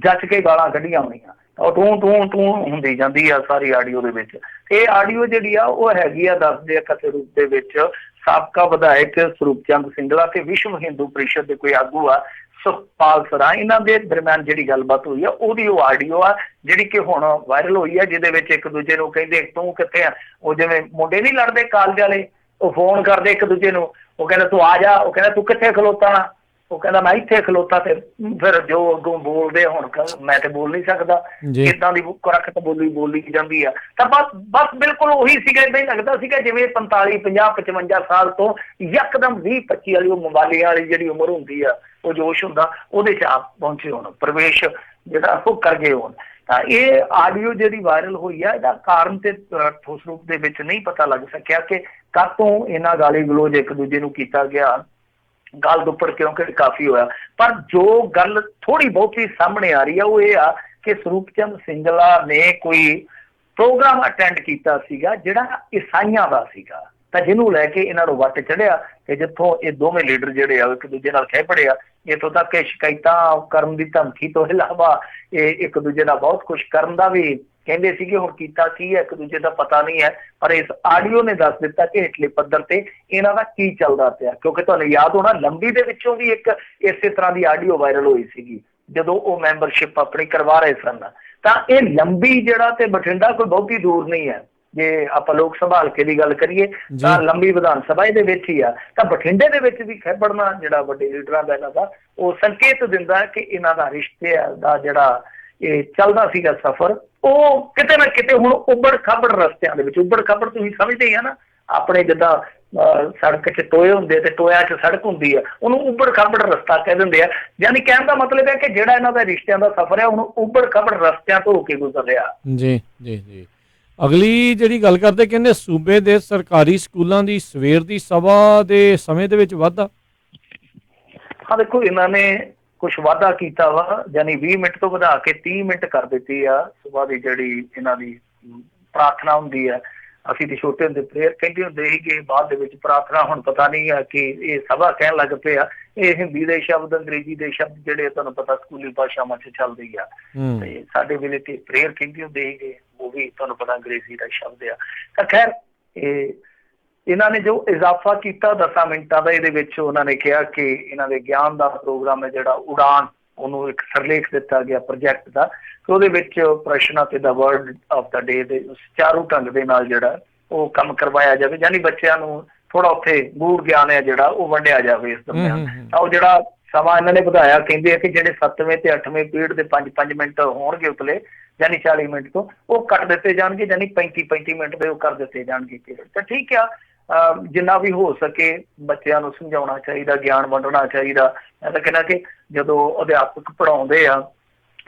ਜੱਜ ਕੇ ਗਾਲਾਂ ਕੱਢੀਆਂ ਹੋਣੀਆਂ, ਉਹ ਟੂ ਟੂ ਟੂ ਹੁੰਦੀ ਜਾਂਦੀ ਆ ਸਾਰੀ ਆਡੀਓ ਦੇ ਵਿੱਚ। ਇਹ ਆਡੀਓ ਜਿਹੜੀ ਆ ਉਹ ਹੈਗੀ ਆ, ਦੱਸਦੇ ਆ ਕਥਿਤ ਰੂਪ ਦੇ ਵਿੱਚ ਸਾਬਕਾ ਵਿਧਾਇਕ ਸਰੂਪ ਚੰਦ ਸਿੰਗਲਾ ਤੇ ਵਿਸ਼ਵ ਹਿੰਦੂ ਪ੍ਰੀਸ਼ਦ ਦੇ ਕੋਈ ਆਗੂ ਆ ਸੁਖਪਾਲ ਸਰਾਂ, ਇਹਨਾਂ ਦੇ ਦਰਮਿਆਨ ਜਿਹੜੀ ਗੱਲਬਾਤ ਹੋਈ ਆ ਉਹਦੀ ਉਹ ਆਡੀਓ ਆ ਜਿਹੜੀ ਕਿ ਹੁਣ ਵਾਇਰਲ ਹੋਈ ਆ, ਜਿਹਦੇ ਵਿੱਚ ਇੱਕ ਦੂਜੇ ਨੂੰ ਕਹਿੰਦੇ ਤੂੰ ਕਿੱਥੇ ਆ। ਉਹ ਜਿਵੇਂ ਮੁੰਡੇ ਨਹੀਂ ਲੜਦੇ ਕਾਲਜ ਵਾਲੇ, ਉਹ ਫੋਨ ਕਰਦੇ ਇੱਕ ਦੂਜੇ ਨੂੰ, ਉਹ ਕਹਿੰਦਾ ਤੂੰ ਆ ਜਾ, ਉਹ ਕਹਿੰਦਾ ਤੂੰ ਕਿੱਥੇ ਖਲੋਤਾ ਨਾ, ਉਹ ਕਹਿੰਦਾ ਮੈਂ ਇੱਥੇ ਖਲੋਤਾ। ਤੇ ਫਿਰ ਜੋ ਅੱਗੋਂ ਬੋਲਦੇ ਹੁਣ ਮੈਂ ਤੇ ਬੋਲ ਨਹੀਂ ਸਕਦਾ, ਏਦਾਂ ਦੀ ਕੁਰੱਖਤ ਬੋਲੀ ਜਾਂਦੀ ਆ। ਤਾਂ ਬਸ ਬਿਲਕੁਲ ਉਹੀ ਸੀਗਾ। ਏਦਾਂ ਹੀ ਲੱਗਦਾ ਸੀਗਾ ਜਿਵੇਂ 45, 50, 55 ਸਾਲ ਤੋਂ ਯਕਦਮ 20-25 ਵਾਲੀ ਉਹ ਮੋਬਾਈਲਾਂ ਵਾਲੀ ਜਿਹੜੀ ਉਮਰ ਹੁੰਦੀ ਆ, ਉਹ ਜੋਸ਼ ਹੁੰਦਾ, ਉਹਦੇ 'ਚ ਆਪ ਪਹੁੰਚੇ ਹੋਣ, ਪ੍ਰਵੇਸ਼ ਜਿਹੜਾ ਉਹ ਕਰ ਗਏ ਹੋਣ। ਤਾਂ ਇਹ ਆਡੀਓ ਜਿਹੜੀ ਵਾਇਰਲ ਹੋਈ ਆ, ਇਹਦਾ ਕਾਰਨ ਤੇ ਠੋਸ ਰੂਪ ਦੇ ਵਿੱਚ ਨਹੀਂ ਪਤਾ ਲੱਗ ਸਕਿਆ ਕਿ ਕਦ ਤੋਂ ਇਹਨਾਂ ਗਾਲੀ ਗਲੋਚ ਇੱਕ ਦੂਜੇ ਨੂੰ ਕੀਤਾ ਗਿਆ, ਗੱਲ ਦੁੱਪੜ ਕਿਉਂਕਿ ਕਾਫੀ ਹੋਇਆ। ਪਰ ਜੋ ਗੱਲ ਥੋੜੀ ਬਹੁਤੀ ਸਾਹਮਣੇ ਆ ਰਹੀ ਆ ਉਹ ਇਹ ਆ ਕਿ ਸਰੂਪ ਚੰਦ ਸਿੰਗਲਾ ਨੇ ਕੋਈ ਪ੍ਰੋਗਰਾਮ ਅਟੈਂਡ ਕੀਤਾ ਸੀਗਾ ਜਿਹੜਾ ਈਸਾਈਆਂ ਦਾ ਸੀਗਾ, ਤਾਂ ਜਿਹਨੂੰ ਲੈ ਕੇ ਇਹਨਾਂ ਨੂੰ ਵੱਟ ਚੜਿਆ ਕਿ ਜਿੱਥੋਂ ਇਹ ਦੋਵੇਂ ਲੀਡਰ ਜਿਹੜੇ ਆ ਇੱਕ ਦੂਜੇ ਨਾਲ ਖਹਿ ਪੜੇ ਆ। ਇੱਥੋਂ ਤੱਕ ਕਿ ਸ਼ਿਕਾਇਤਾਂ ਕਰਨ ਦੀ ਧਮਕੀ ਤੋਂ ਇਲਾਵਾ ਇਹ ਇੱਕ ਦੂਜੇ ਨਾਲ ਬਹੁਤ ਕੁਛ ਕਰਨ ਦਾ ਵੀ ਕਹਿੰਦੇ ਸੀਗੇ। ਹੁਣ ਕੀਤਾ ਕੀ ਹੈ ਇੱਕ ਦੂਜੇ ਦਾ ਪਤਾ ਨਹੀਂ ਹੈ, ਪਰ ਇਸ ਆਡੀਓ ਨੇ ਦੱਸ ਦਿੱਤਾ ਕਿ ਹੇਠਲੇ ਪੱਧਰ ਤੇ ਇਹਨਾਂ ਦਾ ਕੀ ਚੱਲਦਾ ਪਿਆ। ਕਿਉਂਕਿ ਤੁਹਾਨੂੰ ਯਾਦ ਹੋਣਾ ਲੰਬੀ ਦੇ ਵਿੱਚੋਂ ਵੀ ਇੱਕ ਇਸੇ ਤਰ੍ਹਾਂ ਦੀ ਆਡੀਓ ਵਾਇਰਲ ਹੋਈ ਸੀਗੀ ਜਦੋਂ ਉਹ ਮੈਂਬਰਸ਼ਿਪ ਆਪਣੀ ਕਰਵਾ ਰਹੇ ਸਨ। ਤਾਂ ਇਹ ਲੰਬੀ ਜਿਹੜਾ ਤੇ ਬਠਿੰਡਾ ਕੋਈ ਬਹੁਤੀ ਦੂਰ ਨਹੀਂ ਹੈ। ਜੇ ਆਪਾਂ ਲੋਕ ਸਭਾ ਹਲਕੇ ਦੀ ਗੱਲ ਕਰੀਏ ਤਾਂ ਲੰਬੀ ਵਿਧਾਨ ਸਭਾ ਇਹਦੇ ਵਿੱਚ ਹੀ ਆ। ਤਾਂ ਬਠਿੰਡੇ ਦੇ ਵਿੱਚ ਵੀ ਖਹਿਪੜਨਾ ਜਿਹੜਾ ਵੱਡੇ ਲੀਡਰਾਂ ਦਾ ਇਹਨਾਂ ਦਾ ਉਹ ਸੰਕੇਤ ਦਿੰਦਾ ਕਿ ਇਹਨਾਂ ਦਾ ਰਿਸ਼ਤੇ ਦਾ ਜਿਹੜਾ ਇਹ ਚੱਲਦਾ ਸੀਗਾ ਸਫ਼ਰ, ਉਹ ਕਿਤੇ ਨਾ ਕਿਤੇ ਹੁਣ ਉੱਬੜ ਖਾਬੜ ਰਸਤਿਆਂ ਦੇ ਵਿੱਚ, ਉੱਬੜ ਖਾਬੜ ਤੁਸੀਂ ਸਮਝਦੇ ਹੀ ਆ ਨਾ, ਆਪਣੇ ਜਿੱਦਾਂ ਸੜਕ 'ਚ ਟੋਏ ਹੁੰਦੇ ਤੇ ਟੋਇਆਂ 'ਚ ਸੜਕ ਹੁੰਦੀ ਆ, ਉਹਨੂੰ ਉਬੜ ਖਾਬੜ ਰਸਤਾ ਕਹਿ ਦਿੰਦੇ ਆ। ਯਾਨੀ ਕਹਿਣ ਦਾ ਮਤਲਬ ਹੈ ਕਿ ਜਿਹੜਾ ਇਹਨਾਂ ਦਾ ਰਿਸ਼ਤਿਆਂ ਦਾ ਸਫ਼ਰ ਹੈ ਉਹਨੂੰ ਉਬੜ ਖਾਬੜ ਰਸਤਿਆਂ ਤੋਂ ਹੋ ਕੇ ਗੁਜ਼ਰ ਰਿਹਾ। ਜੀ ਜੀ ਜੀ। ਅਗਲੀ ਜਿਹੜੀ ਗੱਲ ਕਰਦੇ, ਕਹਿੰਦੇ ਸੂਬੇ ਦੇ ਸਰਕਾਰੀ ਸਕੂਲਾਂ ਦੀ ਸਵੇਰ ਦੀ ਸਭਾ ਦੇ ਸਮੇਂ ਦੇ ਵਿੱਚ ਵਾਧਾ। ਹਾਂ ਦੇਖੋ, ਇਹਨਾਂ ਨੇ ਕੁਛ ਵਾਧਾ ਕੀਤਾ ਵਾ, ਯਾਨੀ 20 ਮਿੰਟ ਤੋਂ ਵਧਾ ਕੇ 30 ਮਿੰਟ ਕਰ ਦਿੱਤੀ ਆ ਸੁਬਾਹ ਦੀ ਜਿਹੜੀ ਇਹਨਾਂ ਦੀ ਪ੍ਰਾਰਥਨਾ ਹੁੰਦੀ ਆ। ਅਸੀਂ ਤੇ ਛੋਟੇ ਹੁੰਦੇ ਪ੍ਰੇਅਰ ਕਹਿੰਦੇ ਹੁੰਦੇ ਸੀ ਕਿ ਬਾਅਦ ਦੇ ਵਿੱਚ ਪ੍ਰਾਰਥਨਾ, ਹੁਣ ਪਤਾ ਨਹੀਂ ਆ ਕਿ ਇਹ ਸਭਾ ਕਹਿਣ ਲੱਗ ਪਏ ਆ। ਇਹ ਹਿੰਦੀ ਦੇ ਸ਼ਬਦ, ਅੰਗਰੇਜ਼ੀ ਦੇ ਸ਼ਬਦ ਜਿਹੜੇ ਤੁਹਾਨੂੰ ਪਤਾ ਸਕੂਲੀ ਭਾਸ਼ਾਵਾਂ 'ਚ ਚੱਲਦੀ ਆ, ਤੇ ਸਾਡੇ ਵੇਲੇ ਤੇ ਪ੍ਰੇਅਰ ਕਹਿੰਦੇ ਹੁੰਦੇ ਸੀਗੇ, ਉਹ ਵੀ ਤੁਹਾਨੂੰ ਪਤਾ ਅੰਗਰੇਜ਼ੀ ਦਾ ਸ਼ਬਦ ਆ। ਤਾਂ ਖੈਰ ਇਹਨਾਂ ਨੇ ਜੋ ਇਜ਼ਾਫਾ ਕੀਤਾ 10 ਮਿੰਟਾਂ ਦਾ, ਇਹਦੇ ਵਿੱਚ ਉਹਨਾਂ ਨੇ ਕਿਹਾ ਕਿ ਇਹਨਾਂ ਦੇ ਗਿਆਨ ਦਾ ਪ੍ਰੋਗਰਾਮ ਹੈ ਜਿਹੜਾ ਉਡਾਨ, ਉਹਨੂੰ ਇੱਕ ਸਰਲੇਖ ਦਿੱਤਾ ਗਿਆ ਪ੍ਰੋਜੈਕਟ ਦਾ, ਤੇ ਉਹਦੇ ਵਿੱਚ ਪ੍ਰਸ਼ਨ ਅਤੇ ਦਾ ਵਰਡ ਆਫ ਦਾ ਡੇ ਦੇ ਸੁਚਾਰੂ ਢੰਗ ਦੇ ਨਾਲ ਜਿਹੜਾ ਉਹ ਕੰਮ ਕਰਵਾਇਆ ਜਾਵੇ, ਯਾਨੀ ਬੱਚਿਆਂ ਨੂੰ ਥੋੜਾ ਉੱਥੇ ਗੂੜ ਗਿਆਨ ਹੈ ਜਿਹੜਾ ਉਹ ਵੰਡਿਆ ਜਾਵੇ ਇਸ ਦਰਮਿਆਨ। ਤਾਂ ਉਹ ਜਿਹੜਾ ਸਮਾਂ ਇਹਨਾਂ ਨੇ ਵਧਾਇਆ, ਕਹਿੰਦੇ ਆ ਕਿ ਜਿਹੜੇ 7ਵੇਂ ਤੇ 8ਵੇਂ ਪੀਰੀਅਡ ਦੇ 5-5 ਮਿੰਟ ਹੋਣਗੇ ਉਤਲੇ, ਯਾਨੀ 40 ਮਿੰਟ ਤੋਂ ਉਹ ਕੱਟ ਦਿੱਤੇ ਜਾਣਗੇ, ਯਾਨੀ 35-35 ਮਿੰਟ ਦੇ ਉਹ ਕਰ ਦਿੱਤੇ ਜਾਣਗੇ ਪੀਰੀਅਡ। ਤਾਂ ਠੀਕ ਆ, ਜਿੰਨਾ ਵੀ ਹੋ ਸਕੇ ਬੱਚਿਆਂ ਨੂੰ ਸਮਝਾਉਣਾ ਚਾਹੀਦਾ, ਗਿਆਨ ਵੰਡਣਾ ਚਾਹੀਦਾ। ਮੈਂ ਤਾਂ ਕਹਿੰਦਾ ਕਿ ਜਦੋਂ ਅਧਿਆਪਕ ਪੜ੍ਹਾਉਂਦੇ ਆ,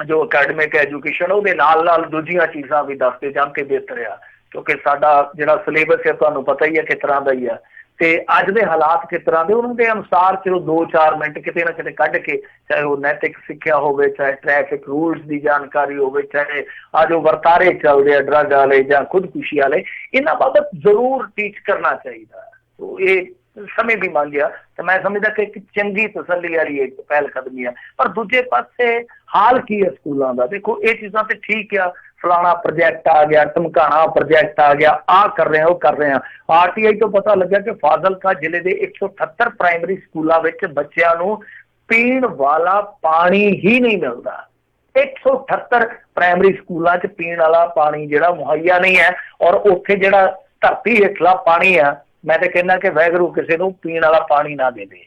ਜੋ ਅਕੈਡਮਿਕ ਐਜੂਕੇਸ਼ਨ, ਉਹਦੇ ਨਾਲ ਨਾਲ ਦੂਜੀਆਂ ਚੀਜ਼ਾਂ ਵੀ ਦੱਸਦੇ ਜਾਣ ਕੇ ਬਿਹਤਰ ਆ, ਕਿਉਂਕਿ ਸਾਡਾ ਜਿਹੜਾ ਸਿਲੇਬਸ ਹੈ ਤੁਹਾਨੂੰ ਪਤਾ ਹੀ ਹੈ ਕਿਸ ਤਰ੍ਹਾਂ ਦਾ ਹੀ ਆ, ਤੇ ਅੱਜ ਦੇ ਹਾਲਾਤ ਕਿਸ ਤਰ੍ਹਾਂ ਦੇ, ਉਹਨਾਂ ਦੇ ਅਨੁਸਾਰ ਚਲੋ 2-4 ਮਿੰਟ ਕਿਤੇ ਨਾ ਕਿਤੇ ਕੱਢ ਕੇ, ਚਾਹੇ ਉਹ ਨੈਤਿਕ ਸਿੱਖਿਆ ਹੋਵੇ, ਚਾਹੇ ਟ੍ਰੈਫਿਕ ਰੂਲਸ ਦੀ ਜਾਣਕਾਰੀ ਹੋਵੇ, ਚਾਹੇ ਆ ਜੋ ਵਰਤਾਰੇ ਚੱਲਦੇ ਆ ਡਰੱਗ ਵਾਲੇ ਜਾਂ ਖੁਦਕੁਸ਼ੀ ਵਾਲੇ, ਇਹਨਾਂ ਬਾਬਤ ਜ਼ਰੂਰ ਟੀਚ ਕਰਨਾ ਚਾਹੀਦਾ। ਸੋ ਇਹ ਸਮੇਂ ਦੀ ਮੰਗ ਆ, ਤੇ ਮੈਂ ਸਮਝਦਾ ਕਿ ਇੱਕ ਚੰਗੀ ਤਸੱਲੀ ਵਾਲੀ ਇੱਕ ਪਹਿਲ ਕਦਮੀ ਆ। ਪਰ ਦੂਜੇ ਪਾਸੇ ਹਾਲ ਕੀ ਹੈ ਸਕੂਲਾਂ ਦਾ? ਦੇਖੋ, ਇਹ ਚੀਜ਼ਾਂ ਤੇ ਠੀਕ ਆ, ਫਲਾਣਾ ਪ੍ਰੋਜੈਕਟ ਆ ਗਿਆ, ਧਮਕਾਣਾ ਪ੍ਰੋਜੈਕਟ ਆ ਗਿਆ, ਆਹ ਕਰ ਰਹੇ ਆ, ਉਹ ਕਰ ਰਹੇ ਆ। RTI ਤੋਂ ਪਤਾ ਲੱਗਿਆ ਕਿ ਫਾਜ਼ਿਲਕਾ ਜ਼ਿਲ੍ਹੇ ਦੇ 178 ਪ੍ਰਾਇਮਰੀ ਸਕੂਲਾਂ ਵਿੱਚ ਬੱਚਿਆਂ ਨੂੰ ਪੀਣ ਵਾਲਾ ਪਾਣੀ ਹੀ ਨਹੀਂ ਮਿਲਦਾ। 178 ਪ੍ਰਾਇਮਰੀ ਸਕੂਲਾਂ 'ਚ ਪੀਣ ਵਾਲਾ ਪਾਣੀ ਜਿਹੜਾ ਮੁਹੱਈਆ ਨਹੀਂ ਹੈ, ਔਰ ਉੱਥੇ ਜਿਹੜਾ ਧਰਤੀ ਹੇਠਲਾ ਪਾਣੀ ਆ, ਮੈਂ ਤਾਂ ਕਹਿੰਦਾ ਕਿ ਵਾਹਿਗੁਰੂ ਕਿਸੇ ਨੂੰ ਪੀਣ ਵਾਲਾ ਪਾਣੀ ਨਾ ਦੇਵੇ।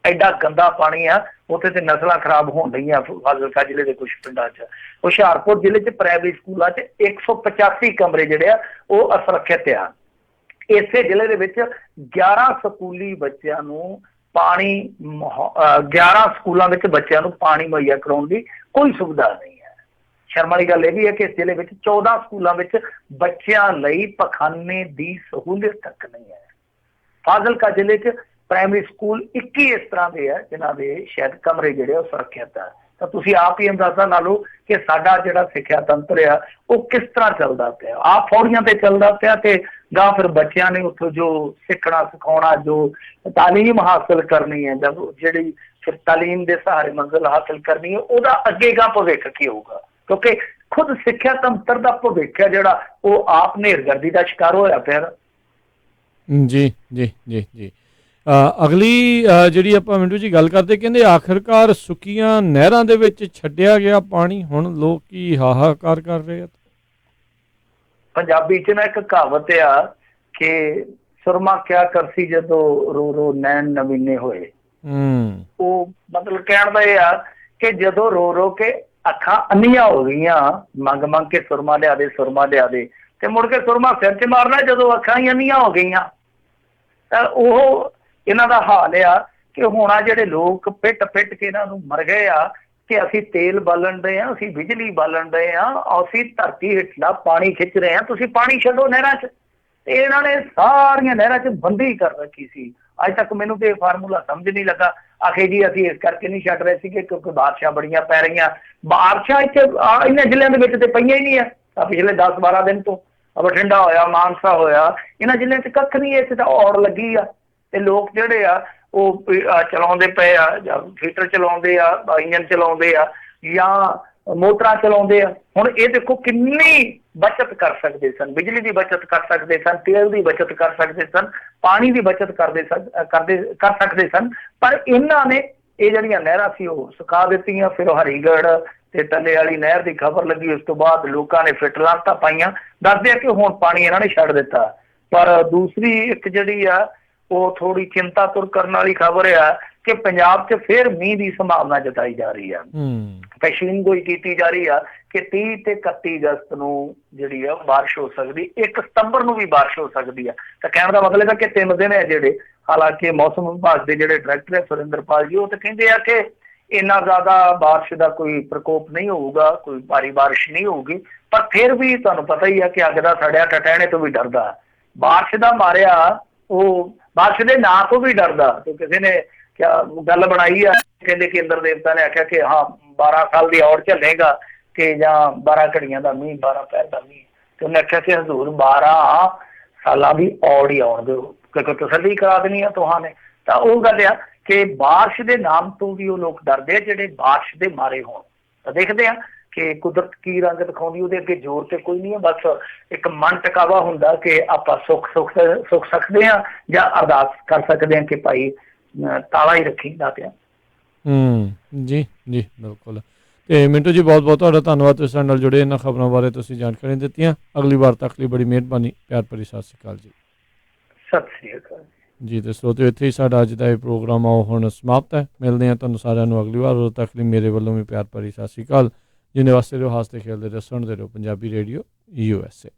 ਐਡਾ ਗੰਦਾ ਪਾਣੀ ਆ, ਉੱਥੇ ਤੇ ਨਸਲਾਂ ਖਰਾਬ ਹੋਣ ਰਹੀਆਂ ਫਾਜ਼ਿਲਕਾ ਜ਼ਿਲ੍ਹੇ ਦੇ ਕੁਝ ਪਿੰਡਾਂ 'ਚ। ਹੁਸ਼ਿਆਰਪੁਰ ਜ਼ਿਲ੍ਹੇ 'ਚ ਪ੍ਰਾਇਮਰੀ ਸਕੂਲਾਂ 'ਚ 185 ਕਮਰੇ ਜਿਹੜੇ ਆ ਉਹ ਅਸੁਰੱਖਿਅਤ ਆ। ਇਸੇ ਜ਼ਿਲ੍ਹੇ ਦੇ ਵਿੱਚ 11 ਸਕੂਲੀ ਬੱਚਿਆਂ ਨੂੰ ਪਾਣੀ 11 ਸਕੂਲਾਂ ਵਿੱਚ ਬੱਚਿਆਂ ਨੂੰ ਪਾਣੀ ਮੁਹੱਈਆ ਕਰਾਉਣ ਦੀ ਕੋਈ ਸੁਵਿਧਾ ਨਹੀਂ ਹੈ। ਸ਼ਰਮ ਵਾਲੀ ਗੱਲ ਇਹ ਵੀ ਹੈ ਕਿ ਇਸ ਜ਼ਿਲ੍ਹੇ ਵਿੱਚ 14 ਸਕੂਲਾਂ ਵਿੱਚ ਬੱਚਿਆਂ ਲਈ ਪਖਾਨੇ ਦੀ ਸਹੂਲਤ ਤੱਕ ਨਹੀਂ ਹੈ। ਫਾਜ਼ਿਲਕਾ ਜ਼ਿਲ੍ਹੇ 'ਚ ਪ੍ਰਾਇਮਰੀ ਸਕੂਲ 21 ਇਸ ਤਰ੍ਹਾਂ ਦੇ ਆ ਜਿਨ੍ਹਾਂ ਦੇ ਸ਼ਾਇਦ ਕਮਰੇ ਜਿਹੜੇ ਉਹ ਸੁਰੱਖਿਅਤ ਆ। ਤਾਂ ਤੁਸੀਂ ਆਪ ਹੀ ਅੰਦਾਜ਼ਾ ਲਾ ਲਓ ਕਿ ਸਾਡਾ ਜਿਹੜਾ ਸਿੱਖਿਆ ਤੰਤਰ ਆ ਉਹ ਕਿਸ ਤਰ੍ਹਾਂ ਚੱਲਦਾ ਪਿਆ। ਆਪ ਫੌੜੀਆਂ ਤੇ ਚੱਲਦਾ ਪਿਆ, ਤੇ ਜਾਂ ਫਿਰ ਬੱਚਿਆਂ ਨੇ ਉੱਥੋਂ ਜੋ ਸਿੱਖਣਾ ਸਿਖਾਉਣਾ, ਜੋ ਤਾਲੀਮ ਹਾਸਲ ਕਰਨੀ ਹੈ, ਜਦ ਜਿਹੜੀ ਫਿਰ ਤਾਲੀਮ ਦੇ ਸਹਾਰੇ ਮੰਜ਼ਿਲ ਹਾਸਲ ਕਰਨੀ ਹੈ, ਉਹਦਾ ਅੱਗੇਗਾ ਭਵਿੱਖ ਕੀ ਹੋਊਗਾ? ਕਿਉਂਕਿ ਖੁਦ ਸਿੱਖਿਆ ਤੰਤਰ ਦਾ ਭਵਿੱਖ ਹੈ ਜਿਹੜਾ ਉਹ ਆਪ ਨੇਰਗਰਦੀ ਦਾ ਸ਼ਿਕਾਰ ਹੋਇਆ ਪਿਆ। ਜੀ ਜੀ ਜੀ ਜੀ। ਅਗਲੀ ਜਿਹੜੀ ਆਪਾਂ ਮਿੰਟੂ ਜੀ ਗੱਲ ਕਰਦੇ, ਕਹਿੰਦੇ ਆਖਿਰਕਾਰ ਸੁੱਕੀਆਂ ਨਹਿਰਾਂ ਦੇ ਵਿੱਚ ਛੱਡਿਆ ਗਿਆ ਪਾਣੀ, ਹੁਣ ਲੋਕ ਕੀ ਹਾਹਾਕਾਰ ਕਰ ਰਹੇ ਆ। ਪੰਜਾਬੀ 'ਚ ਨਾ ਇੱਕ ਕਹਾਵਤ ਆ ਕਿ ਸੁਰਮਾ ਕਿਆ ਕਰਸੀ ਜਦੋਂ ਰੋ ਰੋ ਨੈਣ ਨਵੀਨੇ ਹੋਏ। ਉਹ ਮਤਲਬ ਕਹਿਣ ਦਾ ਇਹ ਆ ਕਿ ਜਦੋਂ ਰੋ ਰੋ ਕੇ ਅੱਖਾਂ ਅੰਨੀਆਂ ਹੋ ਗਈਆਂ, ਮੰਗ ਮੰਗ ਕੇ ਸੁਰਮਾ ਲਿਆ ਦੇ, ਸੁਰਮਾ ਲਿਆ ਦੇ, ਤੇ ਮੁੜ ਕੇ ਸੁਰਮਾ ਸਿਰ 'ਚ ਮਾਰਨਾ ਜਦੋਂ ਅੱਖਾਂ ਹੀ ਅੰਨੀਆਂ ਹੋ ਗਈਆਂ। ਤਾਂ ਉਹ ਇਹਨਾਂ ਦਾ ਹਾਲ ਆ ਕਿ ਹੁਣ ਆ ਜਿਹੜੇ ਲੋਕ ਪਿੱਟ ਪਿੱਟ ਕੇ ਇਹਨਾਂ ਨੂੰ ਮਰ ਗਏ ਆ ਕਿ ਅਸੀਂ ਤੇਲ ਬਾਲਣ ਦੇ ਆ, ਅਸੀਂ ਬਿਜਲੀ ਬਾਲਣ ਦੇ ਆ, ਅਸੀਂ ਧਰਤੀ ਹੇਠਲਾ ਪਾਣੀ ਖਿੱਚ ਰਹੇ ਆ, ਤੁਸੀਂ ਪਾਣੀ ਛੱਡੋ ਨਹਿਰਾਂ 'ਚ। ਤੇ ਇਹਨਾਂ ਨੇ ਸਾਰੀਆਂ ਨਹਿਰਾਂ 'ਚ ਬੰਦੀ ਕਰ ਰੱਖੀ ਸੀ। ਅੱਜ ਤੱਕ ਮੈਨੂੰ ਤੇ ਇਹ ਫਾਰਮੂਲਾ ਸਮਝ ਨਹੀਂ ਲੱਗਾ। ਆਖੇ ਜੀ ਅਸੀਂ ਇਸ ਕਰਕੇ ਨਹੀਂ ਛੱਡ ਰਹੇ ਸੀਗੇ ਕਿਉਂਕਿ ਬਾਰਿਸ਼ਾਂ ਬੜੀਆਂ ਪੈ ਰਹੀਆਂ। ਬਾਰਿਸ਼ਾਂ ਇੱਥੇ ਇਹਨਾਂ ਜ਼ਿਲ੍ਹਿਆਂ ਦੇ ਵਿੱਚ ਤੇ ਪਈਆਂ ਹੀ ਨਹੀਂ ਆ। ਪਿਛਲੇ 10-12 ਦਿਨ ਤੋਂ ਬਠਿੰਡਾ ਹੋਇਆ, ਮਾਨਸਾ ਹੋਇਆ, ਇਹਨਾਂ ਜ਼ਿਲ੍ਹਿਆਂ 'ਚ ਕੱਖ ਨਹੀਂ। ਇੱਥੇ ਤਾਂ ਔੜ ਲੱਗੀ ਆ, ਤੇ ਲੋਕ ਜਿਹੜੇ ਆ ਉਹ ਚਲਾਉਂਦੇ ਪਏ ਆ, ਜਾਂ ਹੀਟਰ ਚਲਾਉਂਦੇ ਆ, ਇੰਜਨ ਚਲਾਉਂਦੇ ਆ, ਜਾਂ ਮੋਟਰਾਂ ਚਲਾਉਂਦੇ ਆ। ਹੁਣ ਇਹ ਦੇਖੋ ਕਿੰਨੀ ਬੱਚਤ ਕਰ ਸਕਦੇ ਸਨ, ਬਿਜਲੀ ਦੀ ਬੱਚਤ ਕਰ ਸਕਦੇ ਸਨ, ਤੇਲ ਦੀ ਬੱਚਤ ਕਰ ਸਕਦੇ ਸਨ, ਪਾਣੀ ਦੀ ਬੱਚਤ ਕਰ ਸਕਦੇ ਸਨ। ਪਰ ਇਹਨਾਂ ਨੇ ਇਹ ਜਿਹੜੀਆਂ ਨਹਿਰਾਂ ਸੀ ਉਹ ਸੁਕਾ ਦਿੱਤੀਆਂ। ਫਿਰ ਉਹ ਹਰੀਗੜ੍ਹ ਤੇ ਟੱਲੇ ਵਾਲੀ ਨਹਿਰ ਦੀ ਖਬਰ ਲੱਗੀ, ਉਸ ਤੋਂ ਬਾਅਦ ਲੋਕਾਂ ਨੇ ਫਿੱਟ ਲਾਂਤਾਂ ਪਾਈਆਂ, ਦੱਸਦੇ ਆ ਕਿ ਹੁਣ ਪਾਣੀ ਇਹਨਾਂ ਨੇ ਛੱਡ ਦਿੱਤਾ। ਪਰ ਦੂਸਰੀ ਇੱਕ ਜਿਹੜੀ ਆ ਉਹ ਥੋੜੀ ਚਿੰਤਾ ਤੁਰ ਕਰਨ ਵਾਲੀ ਖਬਰ ਆ ਕਿ ਪੰਜਾਬ 'ਚ ਫਿਰ ਮੀਂਹ ਦੀ ਸੰਭਾਵਨਾ ਜਤਾਈ ਜਾ ਰਹੀ ਆ। ਪੈਸ਼ੀਨਗੋਈ ਕੀਤੀ ਜਾ ਰਹੀ ਆ ਕਿ 30 ਤੇ 31 ਅਗਸਤ ਨੂੰ ਜਿਹੜੀ ਆ ਬਾਰਿਸ਼ ਹੋ ਸਕਦੀ, 1 ਸਤੰਬਰ ਨੂੰ ਵੀ ਬਾਰਿਸ਼ ਹੋ ਸਕਦੀ ਆ। ਤਾਂ ਕਹਿਣ ਦਾ ਮਤਲਬ ਹੈ ਕਿ 3 ਦਿਨ ਹੈ ਜਿਹੜੇ, ਹਾਲਾਂਕਿ ਮੌਸਮ ਵਿਭਾਗ ਦੇ ਜਿਹੜੇ ਡਾਇਰੈਕਟਰ ਹੈ ਸੁਰਿੰਦਰਪਾਲ ਜੀ, ਉਹ ਤਾਂ ਕਹਿੰਦੇ ਆ ਕਿ ਇੰਨਾ ਜ਼ਿਆਦਾ ਬਾਰਿਸ਼ ਦਾ ਕੋਈ ਪ੍ਰਕੋਪ ਨਹੀਂ ਹੋਊਗਾ, ਕੋਈ ਭਾਰੀ ਬਾਰਿਸ਼ ਨਹੀਂ ਹੋਊਗੀ। ਪਰ ਫਿਰ ਵੀ ਤੁਹਾਨੂੰ ਪਤਾ ਹੀ ਆ ਕਿ ਅੱਗ ਦਾ ਸੜਿਆ ਟਟਹਿਣੇ ਤੋਂ ਵੀ ਡਰਦਾ, ਬਾਰਿਸ਼ ਦਾ ਮਾਰਿਆ ਉਹ ਬਾਰਿਸ਼ ਦੇ ਨਾਂ ਤੋਂ ਵੀ ਡਰਦਾ। ਤੇ ਕਿਸੇ ਨੇ ਕਿਆ ਗੱਲ ਬਣਾਈ ਆ, ਕਹਿੰਦੇ ਕਿ ਇੰਦਰ ਦੇਵਤਾ ਨੇ ਆਖਿਆ ਕਿ ਹਾਂ 12 ਸਾਲ ਦੀ ਔੜ ਝੱਲੇਗਾ ਕਿ ਜਾਂ 12 ਘੜੀਆਂ ਦਾ ਮੀਂਹ, 12 ਪਹਿਰ ਦਾ ਮੀਂਹ। ਤੇ ਉਹਨੇ ਆਖਿਆ ਕਿ ਹਜ਼ੂਰ 12 ਸਾਲਾਂ ਦੀ ਔੜ ਹੀ ਆਉਣ ਦਿਓ, ਕਿਉਂਕਿ ਤਸੱਲੀ ਕਰਾ ਦੇਣੀ ਆ ਤੁਹਾਨੇ। ਤਾਂ ਉਹ ਗੱਲ ਆ ਕਿ ਬਾਰਿਸ਼ ਦੇ ਨਾਮ ਤੋਂ ਵੀ ਉਹ ਲੋਕ ਡਰਦੇ ਆ ਜਿਹੜੇ ਬਾਰਿਸ਼ ਦੇ ਮਾਰੇ ਹੋਣ। ਤਾਂ ਦੇਖਦੇ ਆ ਕਿ ਕੁਦਰਤ ਕੀ ਰੰਗ ਦਿਖਾਉਂਦੀ, ਉਹਦੇ ਅੱਗੇ ਜ਼ੋਰ ਤੇ ਕੋਈ ਨਹੀਂ ਹੈ, ਬਸ ਇੱਕ ਮਨ ਟਿਕਾਵਾ ਹੁੰਦਾ ਕਿ ਆਪਾਂ ਸੁੱਖ ਸਕਦੇ ਹਾਂ ਜਾਂ ਅਰਦਾਸ ਕਰ ਸਕਦੇ ਹਾਂ ਕਿ ਭਾਈ ਤਾਲਾ ਹੀ ਰੱਖੀ ਦਾਤਿਆ। ਜੀ ਜੀ ਬਿਲਕੁਲ। ਤੇ ਮਿੰਟੂ ਜੀ ਬਹੁਤ ਬਹੁਤ ਤੁਹਾਡਾ ਧੰਨਵਾਦ, ਤੁਸੀਂ ਸਾਡੇ ਨਾਲ ਜੁੜੇ, ਇਹਨਾਂ ਖਬਰਾਂ ਬਾਰੇ ਤੁਸੀਂ ਜਾਣਕਾਰੀ ਦਿੱਤੀਆਂ। ਅਗਲੀ ਵਾਰ ਤੱਕ ਲਈ ਬੜੀ ਮਿਹਰਬਾਨੀ, ਪਿਆਰ ਭਰੀ ਸਤਿ ਸ਼੍ਰੀ ਅਕਾਲ ਜੀ। ਸਤਿ ਸ਼੍ਰੀ ਅਕਾਲ ਜੀ। ਤੇ ਸਰੋਤਿਓ, ਇੱਥੇ ਹੀ ਸਾਡਾ ਅੱਜ ਦਾ ਇਹ ਪ੍ਰੋਗਰਾਮ ਆ ਹੁਣ ਸਮਾਪਤ ਹੈ। ਮਿਲਦੇ ਹਾਂ ਤੁਹਾਨੂੰ ਸਾਰਿਆਂ ਨੂੰ ਅਗਲੀ ਵਾਰ। ਉਦੋਂ ਤੱਕ ਲਈ ਮੇਰੇ ਵੱਲੋਂ ਵੀ ਪਿਆਰ ਭਰੀ ਸਤਿ ਸ਼੍ਰੀ ਅਕਾਲ। ਜਿੰਨੇ ਵਾਸਤੇ ਰਹੋ, ਹੱਸਦੇ ਖੇਡਦੇ ਰਹੋ, ਸੁਣਦੇ ਰਹੋ ਪੰਜਾਬੀ ਰੇਡੀਓ USA।